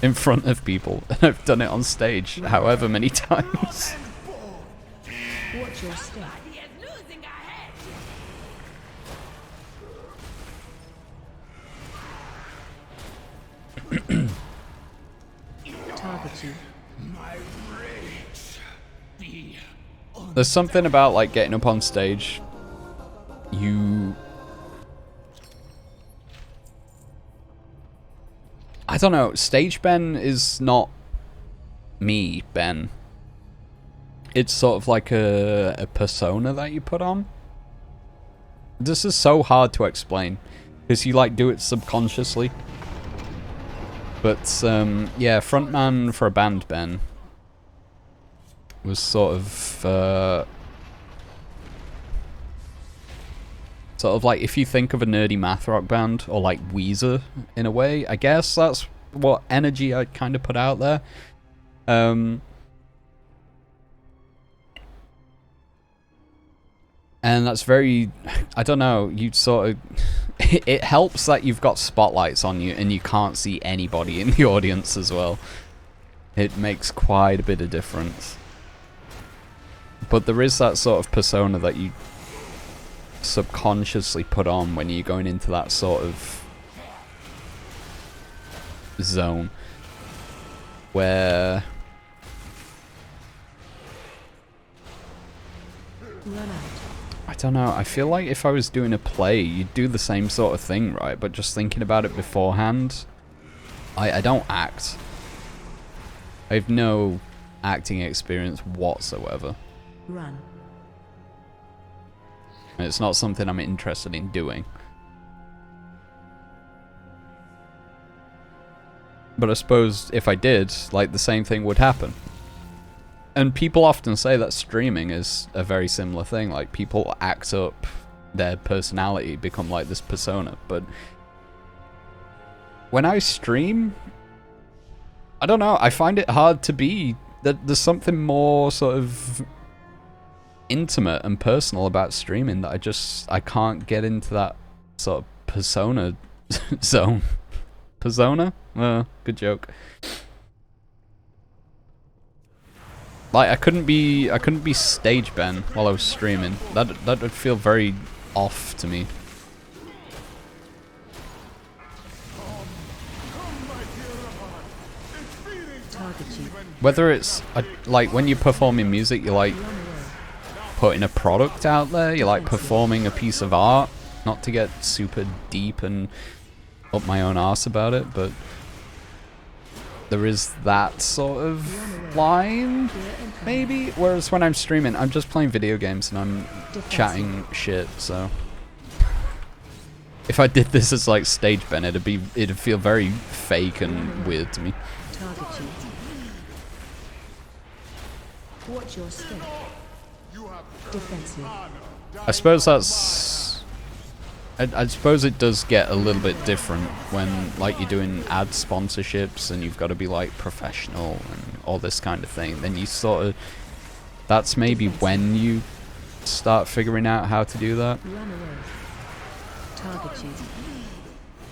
in front of people. I've done it on stage however many times. Watch your step. Target you. There's something about, like, getting up on stage. I don't know, stage Ben is not me, Ben. It's sort of like a persona that you put on. This is so hard to explain, because you, like, do it subconsciously. But, yeah, frontman for a band, Ben, was sort of like, if you think of a nerdy math rock band, or like Weezer, in a way, I guess that's what energy I kind of put out there. And that's very, I don't know, you sort of, it helps that you've got spotlights on you and you can't see anybody in the audience as well. It makes quite a bit of difference. But there is that sort of persona that you subconsciously put on when you're going into that sort of zone where I don't know, I feel like if I was doing a play, you'd do the same sort of thing, right? But just thinking about it beforehand, I don't act. I have no acting experience whatsoever. Run. And it's not something I'm interested in doing. But I suppose if I did, like, the same thing would happen. And people often say that streaming is a very similar thing. Like, people act up their personality, become like this persona. But when I stream, I don't know, I find it hard to be. There's something more sort of intimate and personal about streaming that I can't get into that sort of persona zone. Persona? Good joke. Like, I couldn't be stage Ben while I was streaming. That would feel very off to me. Whether it's like when you're performing music, you're like putting a product out there, you're like performing a piece of art. Not to get super deep and up my own arse about it, but there is that sort of line, maybe. Whereas when I'm streaming, I'm just playing video games and I'm chatting shit. So if I did this as like stage Ben, it'd feel very fake and weird to me. Target you. Watch your step. Defensive. I suppose that's. I suppose it does get a little bit different when, like, you're doing ad sponsorships and you've got to be, like, professional and all this kind of thing. Then you sort of... That's maybe when you start figuring out how to do that. Run away. Target you.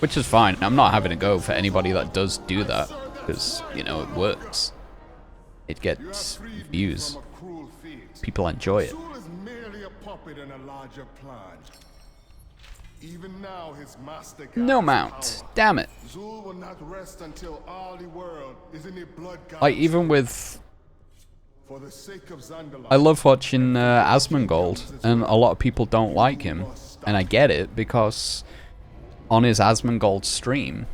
Which is fine. I'm not having a go for anybody that does do that. Because, you know, it works. It gets views. People enjoy it. Even now, his master No mount. Damn it. Zul will not rest until all the world is in a blood Like, even with... For the sake of Zandalar, I love watching Asmongold, and a lot of people don't like him. And I get it, because on his Asmongold stream,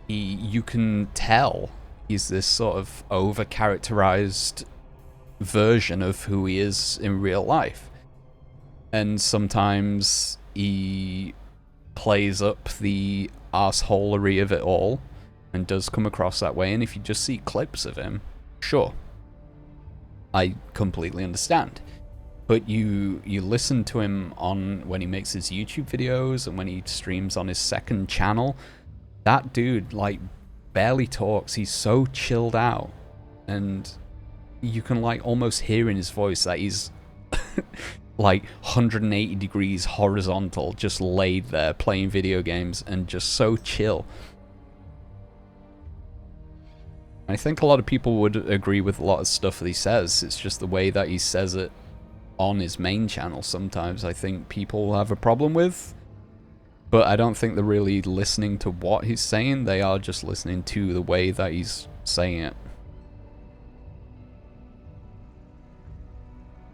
you can tell he's this sort of over-characterized version of who he is in real life. And sometimes he plays up the arseholery of it all and does come across that way. And if you just see clips of him, sure, I completely understand. But you listen to him on when he makes his YouTube videos and when he streams on his second channel, that dude, like, barely talks. He's so chilled out, and you can, like, almost hear in his voice that he's like 180 degrees horizontal, just laid there playing video games and just so chill. I think a lot of people would agree with a lot of stuff that he says. It's just the way that he says it on his main channel sometimes I think people have a problem with. But I don't think they're really listening to what he's saying. They are just listening to the way that he's saying it.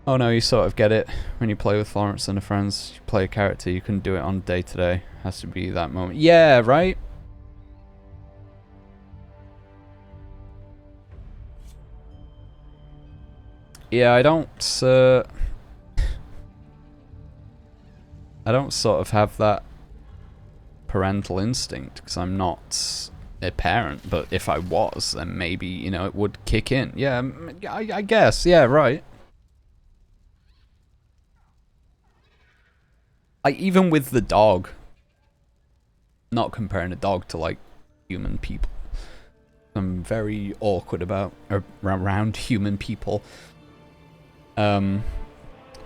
Oh no, you sort of get it. When you play with Florence and her friends, you play a character, you can do it on day to day. Has to be that moment. Yeah, right? Yeah, I don't sort of have that parental instinct, because I'm not a parent, but if I was, then maybe, you know, it would kick in. Yeah, I guess, yeah, right. Like, even with the dog, not comparing a dog to, like, human people. I'm very awkward about around human people.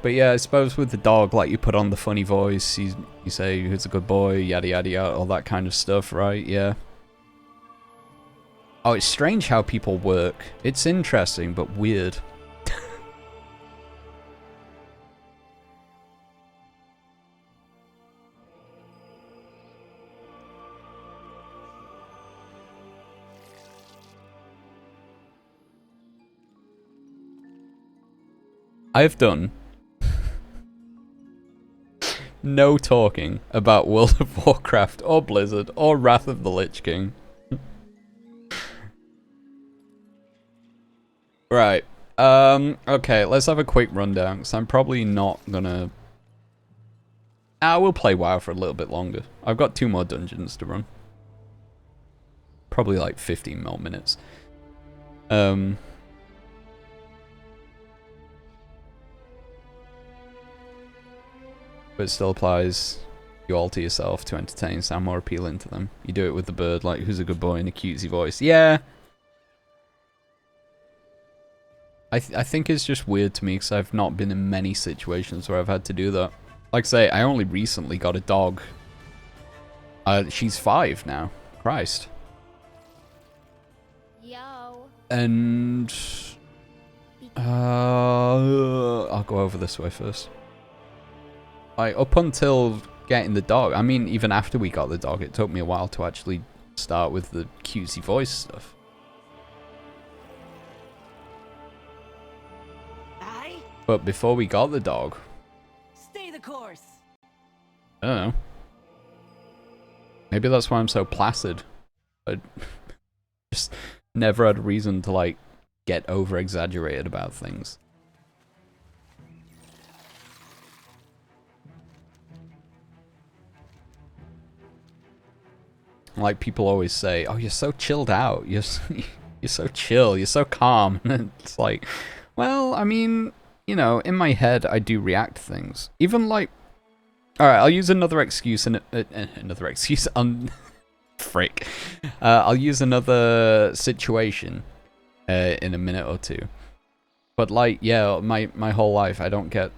But yeah, I suppose with the dog, like, you put on the funny voice, you say who's a good boy, yada yada yada, all that kind of stuff, right? Yeah. Oh, it's strange how people work. It's interesting, but weird. I've done no talking about World of Warcraft or Blizzard or Wrath of the Lich King. Right. Okay, let's have a quick rundown, because I'm probably not gonna... I will play WoW for a little bit longer. I've got 2 more dungeons to run. Probably like 15 more minutes. But it still applies. You alter yourself to entertain, sound more appealing to them. You do it with the bird, like, who's a good boy in a cutesy voice. Yeah! I think it's just weird to me, because I've not been in many situations where I've had to do that. Like I say, I only recently got a dog. She's 5 now. Christ. Yo. And... I'll go over this way first. Like, up until getting the dog, I mean, even after we got the dog, it took me a while to actually start with the cutesy voice stuff. But before we got the dog... Stay the course. I don't know. Maybe that's why I'm so placid. I just never had a reason to, like, get over-exaggerated about things. Like, people always say, oh, you're so chilled out. You're so chill. You're so calm. And it's like, well, I mean... You know, in my head, I do react to things. Even like... Alright, I'll use another excuse another excuse on... Frick. I'll use another situation in a minute or two. But like, yeah, my whole life, I don't get...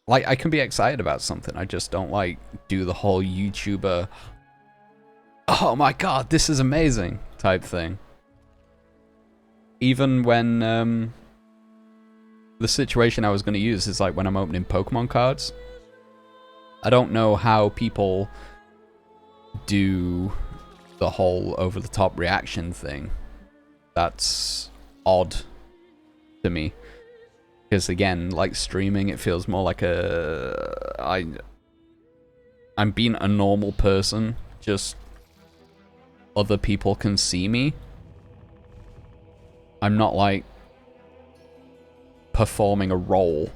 Like, I can be excited about something. I just don't, like, do the whole YouTuber... Oh my god, this is amazing! Type thing. Even when, the situation I was going to use is like when I'm opening Pokemon cards. I don't know how people do the whole over-the-top reaction thing. That's odd to me. Because again, like streaming, it feels more like I'm being a normal person, just other people can see me. I'm not like performing a role.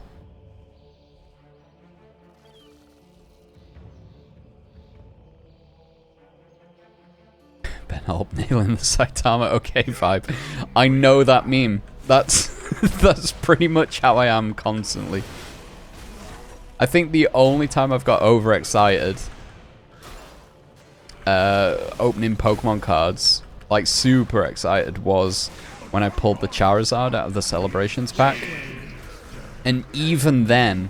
Ben Help nailing the Saitama okay vibe. I know that meme. That's that's pretty much how I am constantly. I think the only time I've got overexcited opening Pokemon cards, like super excited, was when I pulled the Charizard out of the Celebrations pack. And even then,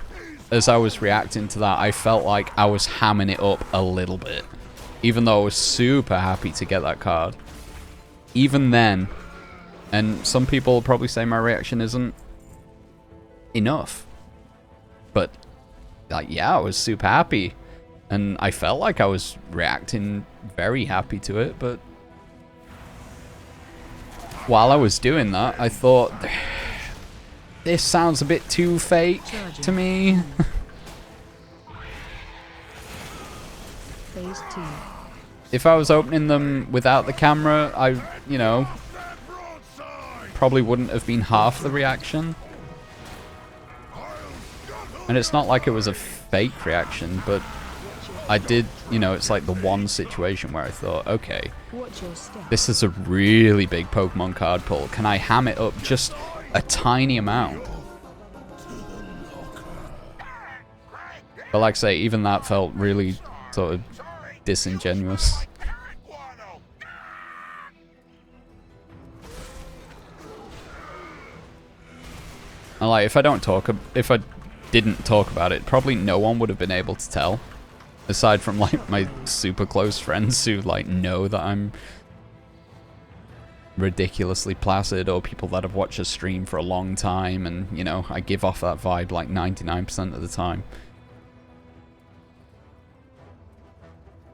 as I was reacting to that, I felt like I was hamming it up a little bit. Even though I was super happy to get that card. Even then, and some people will probably say my reaction isn't enough. But, like, yeah, I was super happy. And I felt like I was reacting very happy to it, but while I was doing that, I thought, this sounds a bit too fake to me. Phase 2. If I was opening them without the camera, I, you know, probably wouldn't have been half the reaction. And it's not like it was a fake reaction, but I did, you know, it's like the one situation where I thought, okay, this is a really big Pokemon card pull. Can I ham it up just a tiny amount? But like I say, even that felt really sort of disingenuous. And like, if I didn't talk about it, probably no one would have been able to tell. Aside from like my super close friends who like know that I'm ridiculously placid, or people that have watched a stream for a long time, and you know, I give off that vibe like 99% of the time.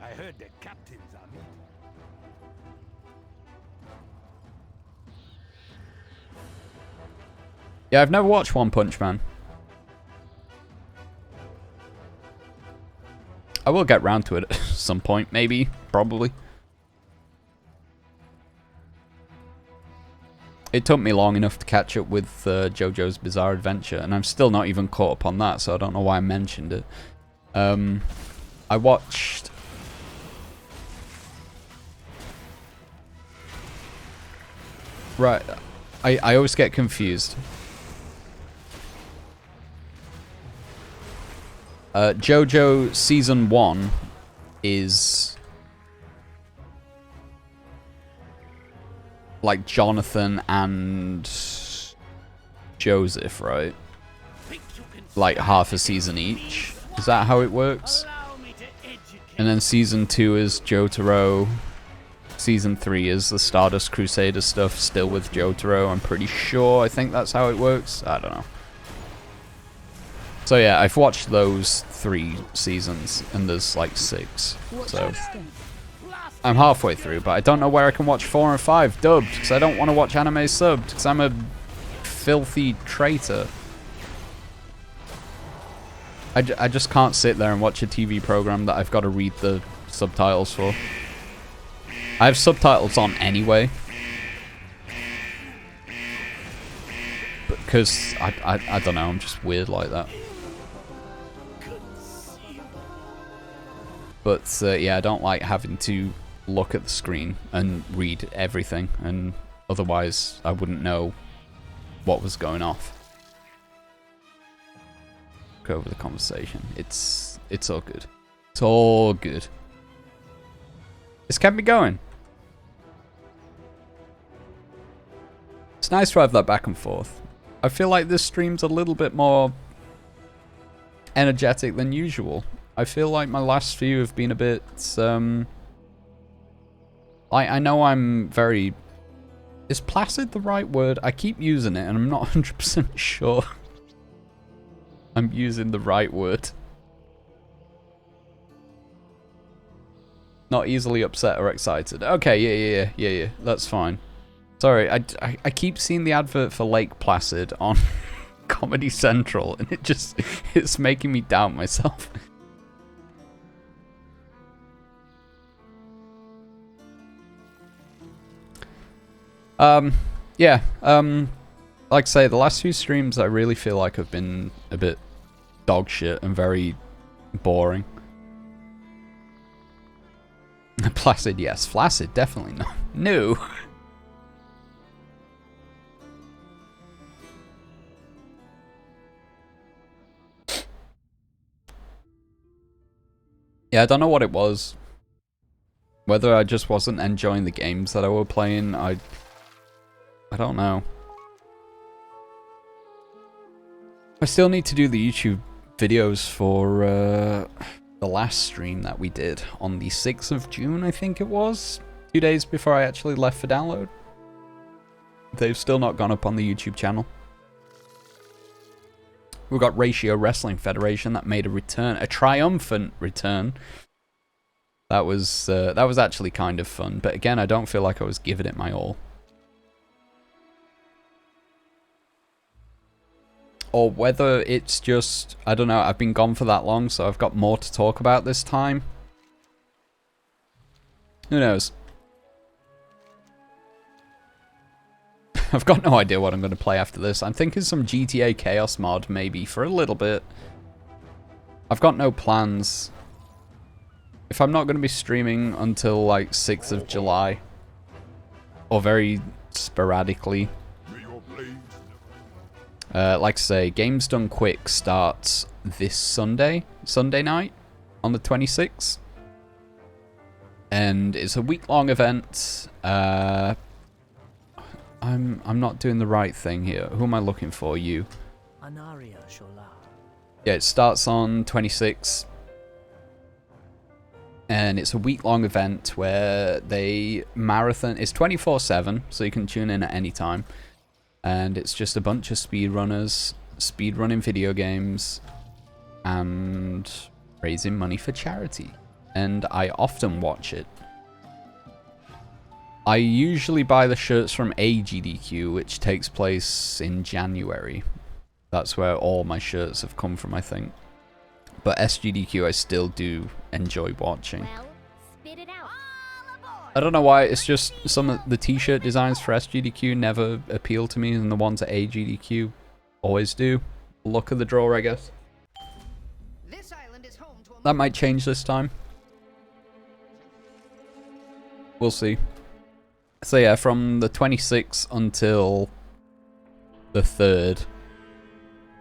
I heard the captains are meeting. Yeah, I've never watched One Punch Man. I will get round to it at some point, maybe, probably. It took me long enough to catch up with JoJo's Bizarre Adventure, and I'm still not even caught up on that, so I don't know why I mentioned it. I watched... Right, I always get confused. JoJo Season 1 is... like Jonathan and Joseph, right? Like half a season each. Is that how it works? And then Season 2 is Jotaro. Season 3 is the Stardust Crusader stuff, still with Jotaro, I'm pretty sure. I think that's how it works. I don't know. So yeah, I've watched those 3 seasons, and there's like 6. So I'm halfway through, but I don't know where I can watch 4 and 5 dubbed, because I don't want to watch anime subbed, because I'm a filthy traitor. I just can't sit there and watch a TV program that I've got to read the subtitles for. I have subtitles on anyway. Because, I don't know, I'm just weird like that. But, yeah, I don't like having to look at the screen and read everything, and otherwise I wouldn't know what was going off. Go over the conversation. It's all good. It's all good. This kept me going. It's nice to have that back and forth. I feel like this stream's a little bit more energetic than usual. I feel like my last few have been a bit, I know I'm very... Is placid the right word? I keep using it and I'm not 100% sure I'm using the right word. Not easily upset or excited. Okay, yeah, that's fine. Sorry, I keep seeing the advert for Lake Placid on Comedy Central, and it's making me doubt myself. Yeah, like I say, the last few streams I really feel like have been a bit dog shit and very boring. Placid, yes. Flaccid, definitely not. No. Yeah, I don't know what it was. Whether I just wasn't enjoying the games that I were playing, I don't know. I still need to do the YouTube videos for the last stream that we did on the 6th of June, I think it was. 2 days before I actually left for download. They've still not gone up on the YouTube channel. We've got Ratio Wrestling Federation that made a return, a triumphant return. That was actually kind of fun, but again, I don't feel like I was giving it my all. Or whether it's just, I don't know, I've been gone for that long, so I've got more to talk about this time. Who knows? I've got no idea what I'm going to play after this. I'm thinking some GTA Chaos mod, maybe, for a little bit. I've got no plans. If I'm not going to be streaming until, like, 6th of July, or very sporadically, like I say, Games Done Quick starts this Sunday night, on the 26th. And it's a week-long event. I'm not doing the right thing here. Who am I looking for? You. Anaria Shola. Yeah, it starts on 26. And it's a week-long event where they marathon. It's 24/7, so you can tune in at any time. And it's just a bunch of speedrunners, speedrunning video games, and raising money for charity. And I often watch it. I usually buy the shirts from AGDQ, which takes place in January. That's where all my shirts have come from, I think. But SGDQ I still do enjoy watching. Well, spit it out. I don't know why, it's just some of the t-shirt designs for SGDQ never appeal to me, and the ones at AGDQ always do. Luck of the draw, I guess. This island is home to a That might change this time. We'll see. So yeah, from the 26th until the 3rd,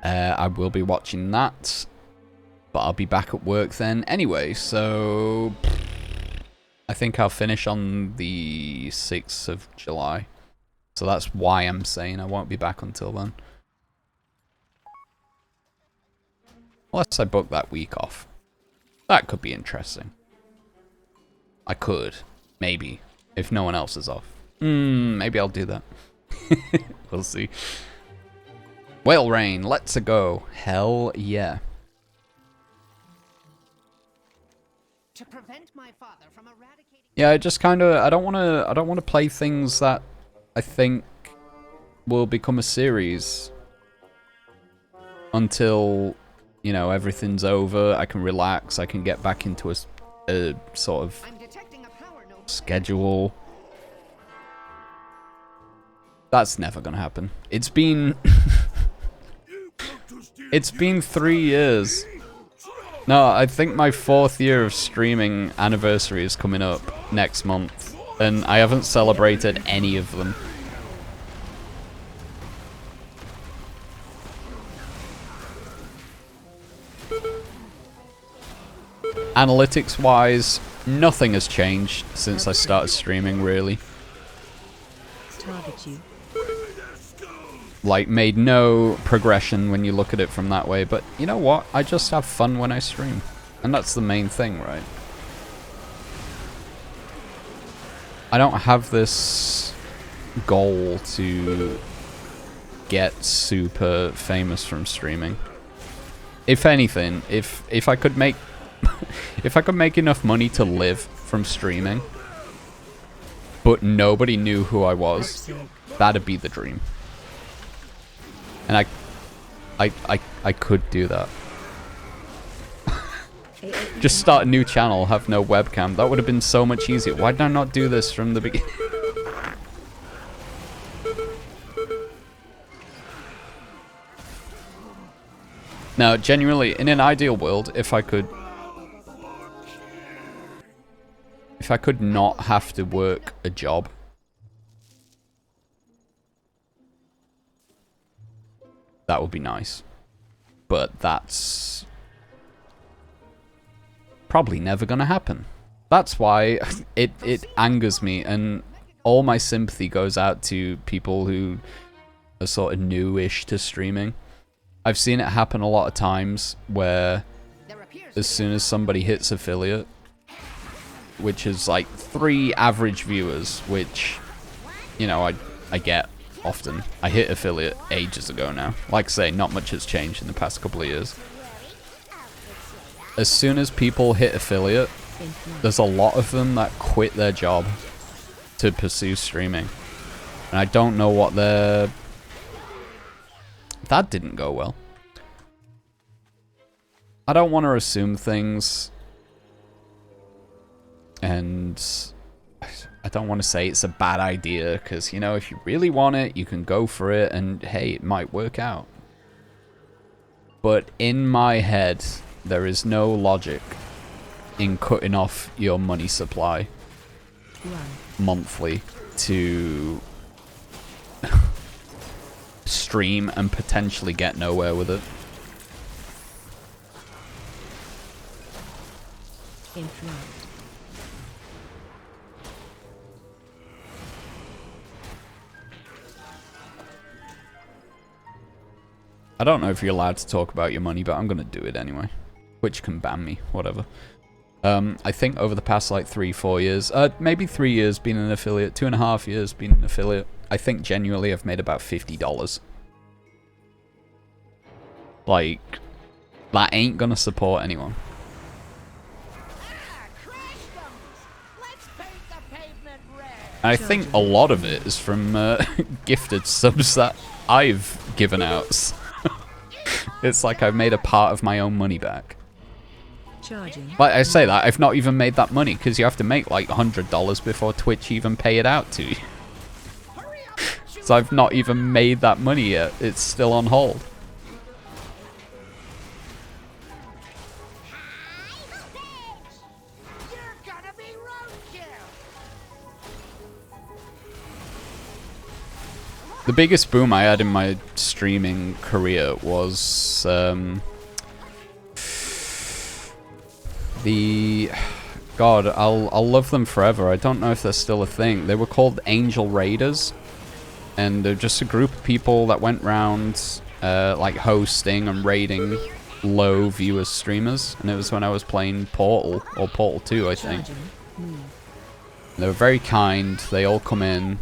I will be watching that. But I'll be back at work then anyway, so I think I'll finish on the 6th of July. So that's why I'm saying I won't be back until then. Unless I book that week off. That could be interesting. I could. Maybe. If no one else is off. Maybe I'll do that. We'll see. Whale Rain, let's go. Hell yeah. to prevent my father from eradicating. Yeah, I just kind of I don't want to play things that I think will become a series until, you know, everything's over. I can relax. I can get back into a sort of schedule. That's never gonna happen. It's been it's been 3 years. No, I think my 4th year of streaming anniversary is coming up next month, and I haven't celebrated any of them. Analytics-wise, nothing has changed since I started streaming, really. Target you. Like, made no progression when you look at it from that way, but you know what? I just have fun when I stream, and that's the main thing, right? I don't have this goal to get super famous from streaming. If anything, if I could make if I could make enough money to live from streaming, but nobody knew who I was, that'd be the dream. And I could do that. Just start a new channel, have no webcam. That would have been so much easier. Why did I not do this from the beginning? No, genuinely, in an ideal world, if I could not have to work a job, that would be nice. But that's probably never gonna happen. That's why it angers me, and all my sympathy goes out to people who are sort of newish to streaming. I've seen it happen a lot of times where as soon as somebody hits affiliate, which is like 3 average viewers, which, you know, I get often. I hit affiliate ages ago now. Like I say, not much has changed in the past couple of years. As soon as people hit affiliate, there's a lot of them that quit their job to pursue streaming. And I don't know what their... That didn't go well. I don't want to assume things. And I don't want to say it's a bad idea, because, you know, if you really want it, you can go for it, and hey, it might work out. But in my head, there is no logic in cutting off your money supply monthly to stream and potentially get nowhere with it. Enthroned. I don't know if you're allowed to talk about your money, but I'm gonna do it anyway. Twitch can ban me, whatever. I think over the past like 3-4 years, maybe 3 years being an affiliate, 2.5 years being an affiliate, I think genuinely I've made about $50. Like, that ain't gonna support anyone. And I think a lot of it is from gifted subs that I've given out. It's like I've made a part of my own money back. Charging. Like I say that, I've not even made that money, because you have to make like $100 before Twitch even pay it out to you. So I've not even made that money yet. It's still on hold. The biggest boom I had in my streaming career was God, I'll love them forever. I don't know if they're still a thing. They were called Angel Raiders, and they're just a group of people that went round like hosting and raiding low viewers streamers. And it was when I was playing Portal, or Portal 2, I think. They were very kind. They all come in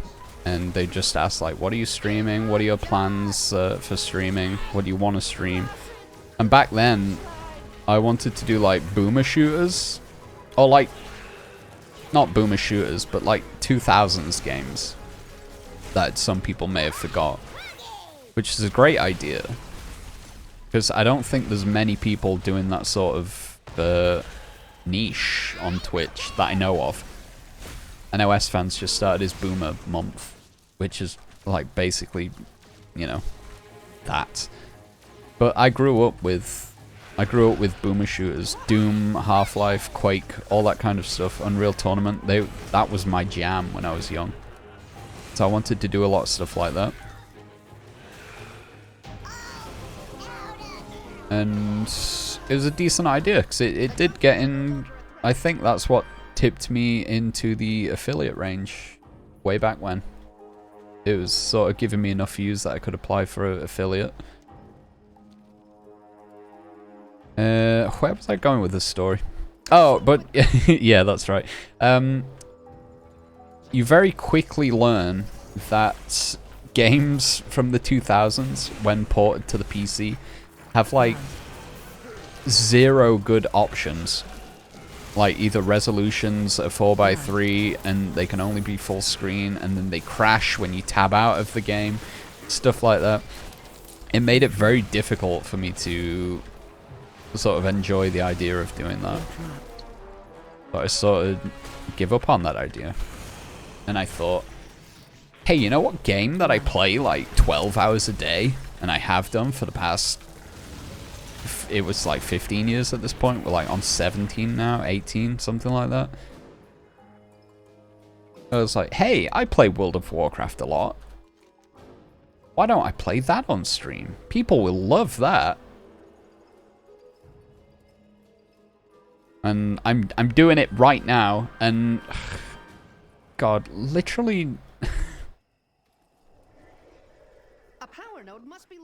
and they just ask like, what are you streaming? What are your plans for streaming? What do you want to stream? And back then, I wanted to do like boomer shooters, or like, not boomer shooters, but like 2000s games that some people may have forgot, which is a great idea, because I don't think there's many people doing that sort of niche on Twitch that I know of. I know S-Fans just started his boomer month, which is like basically, you know, that. But I grew up with boomer shooters, Doom, Half-Life, Quake, all that kind of stuff, Unreal Tournament. That was my jam when I was young. So I wanted to do a lot of stuff like that. And it was a decent idea, because it did get in. I think that's what tipped me into the affiliate range way back when. It was sort of giving me enough views that I could apply for an affiliate. Where was I going with this story? Oh, but yeah, that's right. You very quickly learn that games from the 2000s, when ported to the PC, have like 0 good options. Like either resolutions are 4:3 and they can only be full screen, and then they crash when you tab out of the game, stuff like that. It made it very difficult for me to sort of enjoy the idea of doing that. But I sort of give up on that idea. And I thought, hey, you know what game that I play like 12 hours a day, and I have done for the past, it was like 15 years at this point. We're like on 17 now, 18, something like that. I was like, hey, I play World of Warcraft a lot. Why don't I play that on stream? People will love that. And I'm doing it right now, and God, literally,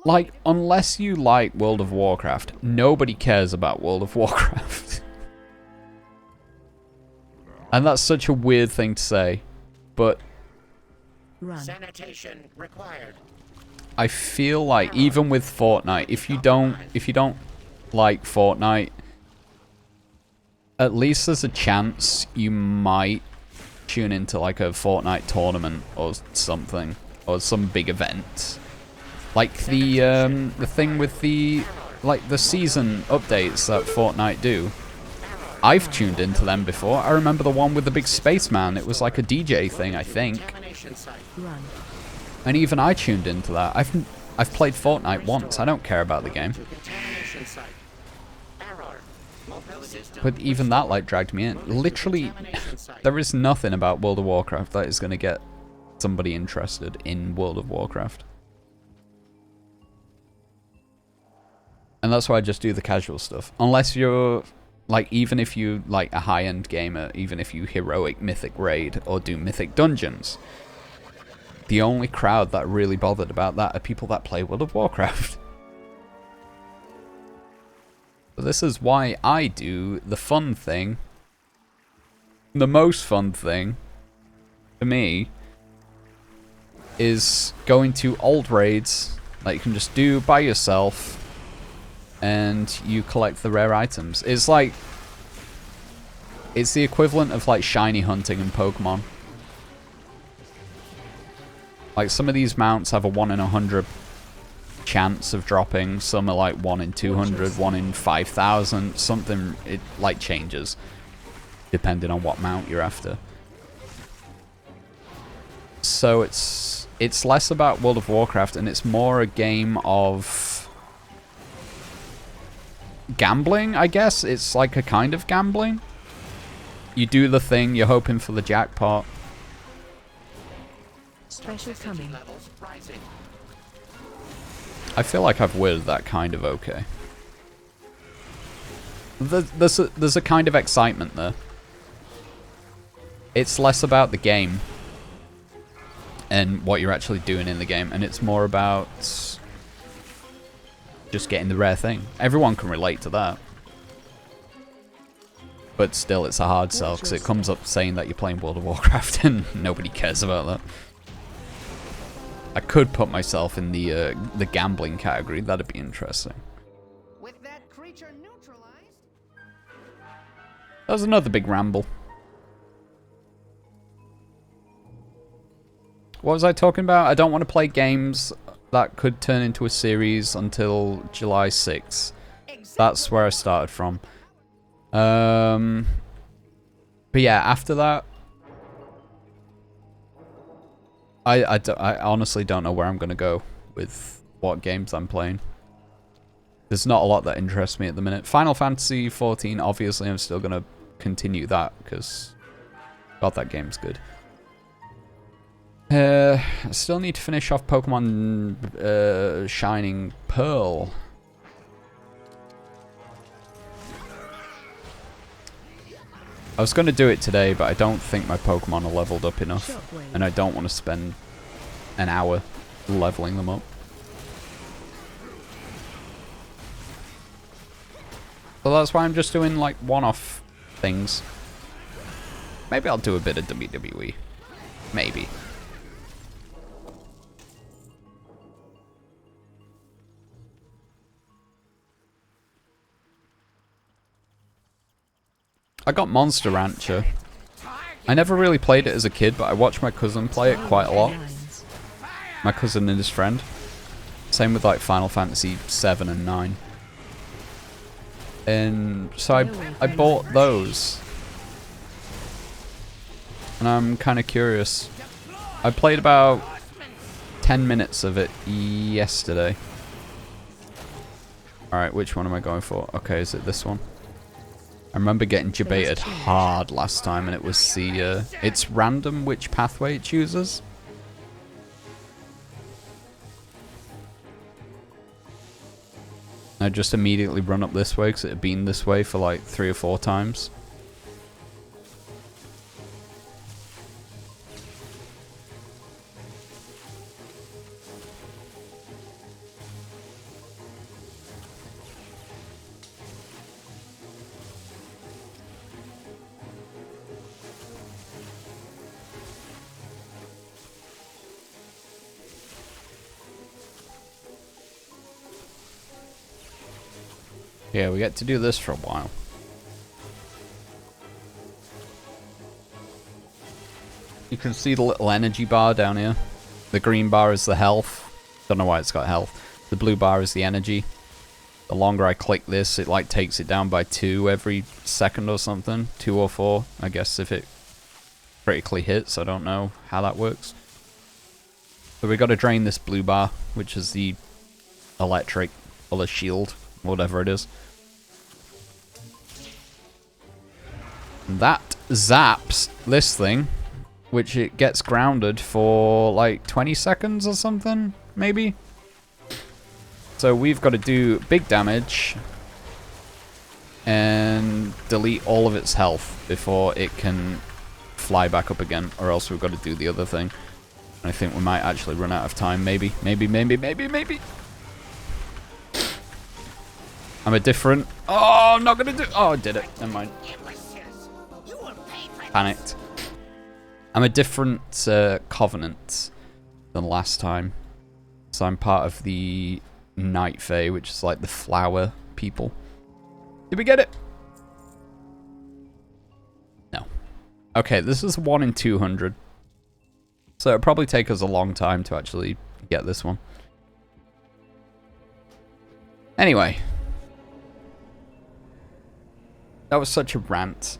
like, unless you like World of Warcraft, nobody cares about World of Warcraft. And that's such a weird thing to say, but Sanitation required. I feel like even with Fortnite, if you don't like Fortnite, at least there's a chance you might tune into like a Fortnite tournament or something, or some big event. Like the thing with the season updates that Fortnite do. I've tuned into them before. I remember the one with the big spaceman. It was like a DJ thing, I think. And even I tuned into that. I've played Fortnite once. I don't care about the game. But even that like dragged me in. Literally, there is nothing about World of Warcraft that is going to get somebody interested in World of Warcraft. And that's why I just do the casual stuff. Unless you're, like, even if you like a high-end gamer, even if you heroic mythic raid or do mythic dungeons, the only crowd that are really bothered about that are people that play World of Warcraft. But this is why I do the fun thing. The most fun thing, to me, is going to old raids that you can just do by yourself, and you collect the rare items. It's like... It's the equivalent of like shiny hunting in Pokemon. Like some of these mounts have a 1 in 100 chance of dropping. Some are like 1 in 200, 1 in 5,000. Something, it like changes depending on what mount you're after. So it's less about World of Warcraft and it's more a game of gambling, I guess. It's like a kind of gambling. You do the thing, you're hoping for the jackpot. Special coming. I feel like I've worded that kind of okay. There's a kind of excitement there. It's less about the game and what you're actually doing in the game, and it's more about just getting the rare thing. Everyone can relate to that. But still, it's a hard sell, because it comes up saying that you're playing World of Warcraft, and nobody cares about that. I could put myself in the gambling category. That'd be interesting. With that creature neutralized. That was another big ramble. What was I talking about? I don't want to play games that could turn into a series until July 6th. That's where I started from. But yeah, after that, I honestly don't know where I'm going to go with what games I'm playing. There's not a lot that interests me at the minute. Final Fantasy 14, obviously I'm still going to continue that, because God, that game's good. I still need to finish off Pokemon Shining Pearl. I was going to do it today, but I don't think my Pokemon are leveled up enough. And I don't want to spend an hour leveling them up. So that's why I'm just doing like one-off things. Maybe I'll do a bit of WWE. Maybe. I got Monster Rancher. I never really played it as a kid, but I watched my cousin play it quite a lot. My cousin and his friend. Same with like Final Fantasy 7 and 9. And so I bought those. And I'm kind of curious. I played about 10 minutes of it yesterday. Alright, which one am I going for? Okay, is it this one? I remember getting debated hard last time, and it was the, it's random which pathway it chooses. I just immediately run up this way, because it had been this way for like 3 or 4 times. Yeah, we get to do this for a while. You can see the little energy bar down here. The green bar is the health. Don't know why it's got health. The blue bar is the energy. The longer I click this, it like takes it down by 2 every second or something. 2 or 4, I guess, if it critically hits. I don't know how that works. So we got to drain this blue bar, which is the electric or the shield, whatever it is. And that zaps this thing, which it gets grounded for like 20 seconds or something, maybe? So we've got to do big damage and delete all of its health before it can fly back up again, or else we've got to do the other thing. And I think we might actually run out of time, maybe. I'm a different... Oh, I'm not gonna do... Oh, I did it. Never mind. Panicked. I'm a different covenant than last time. So I'm part of the Night Fae, which is like the flower people. Did we get it? No. Okay, this is 1 in 200. So it'll probably take us a long time to actually get this one. Anyway. That was such a rant.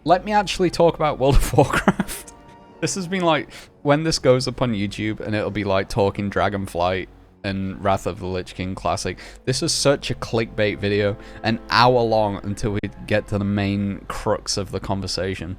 Let me actually talk about World of Warcraft. This has been like, when this goes up on YouTube and it'll be like talking Dragonflight and Wrath of the Lich King Classic. This is such a clickbait video, an hour long until we get to the main crux of the conversation.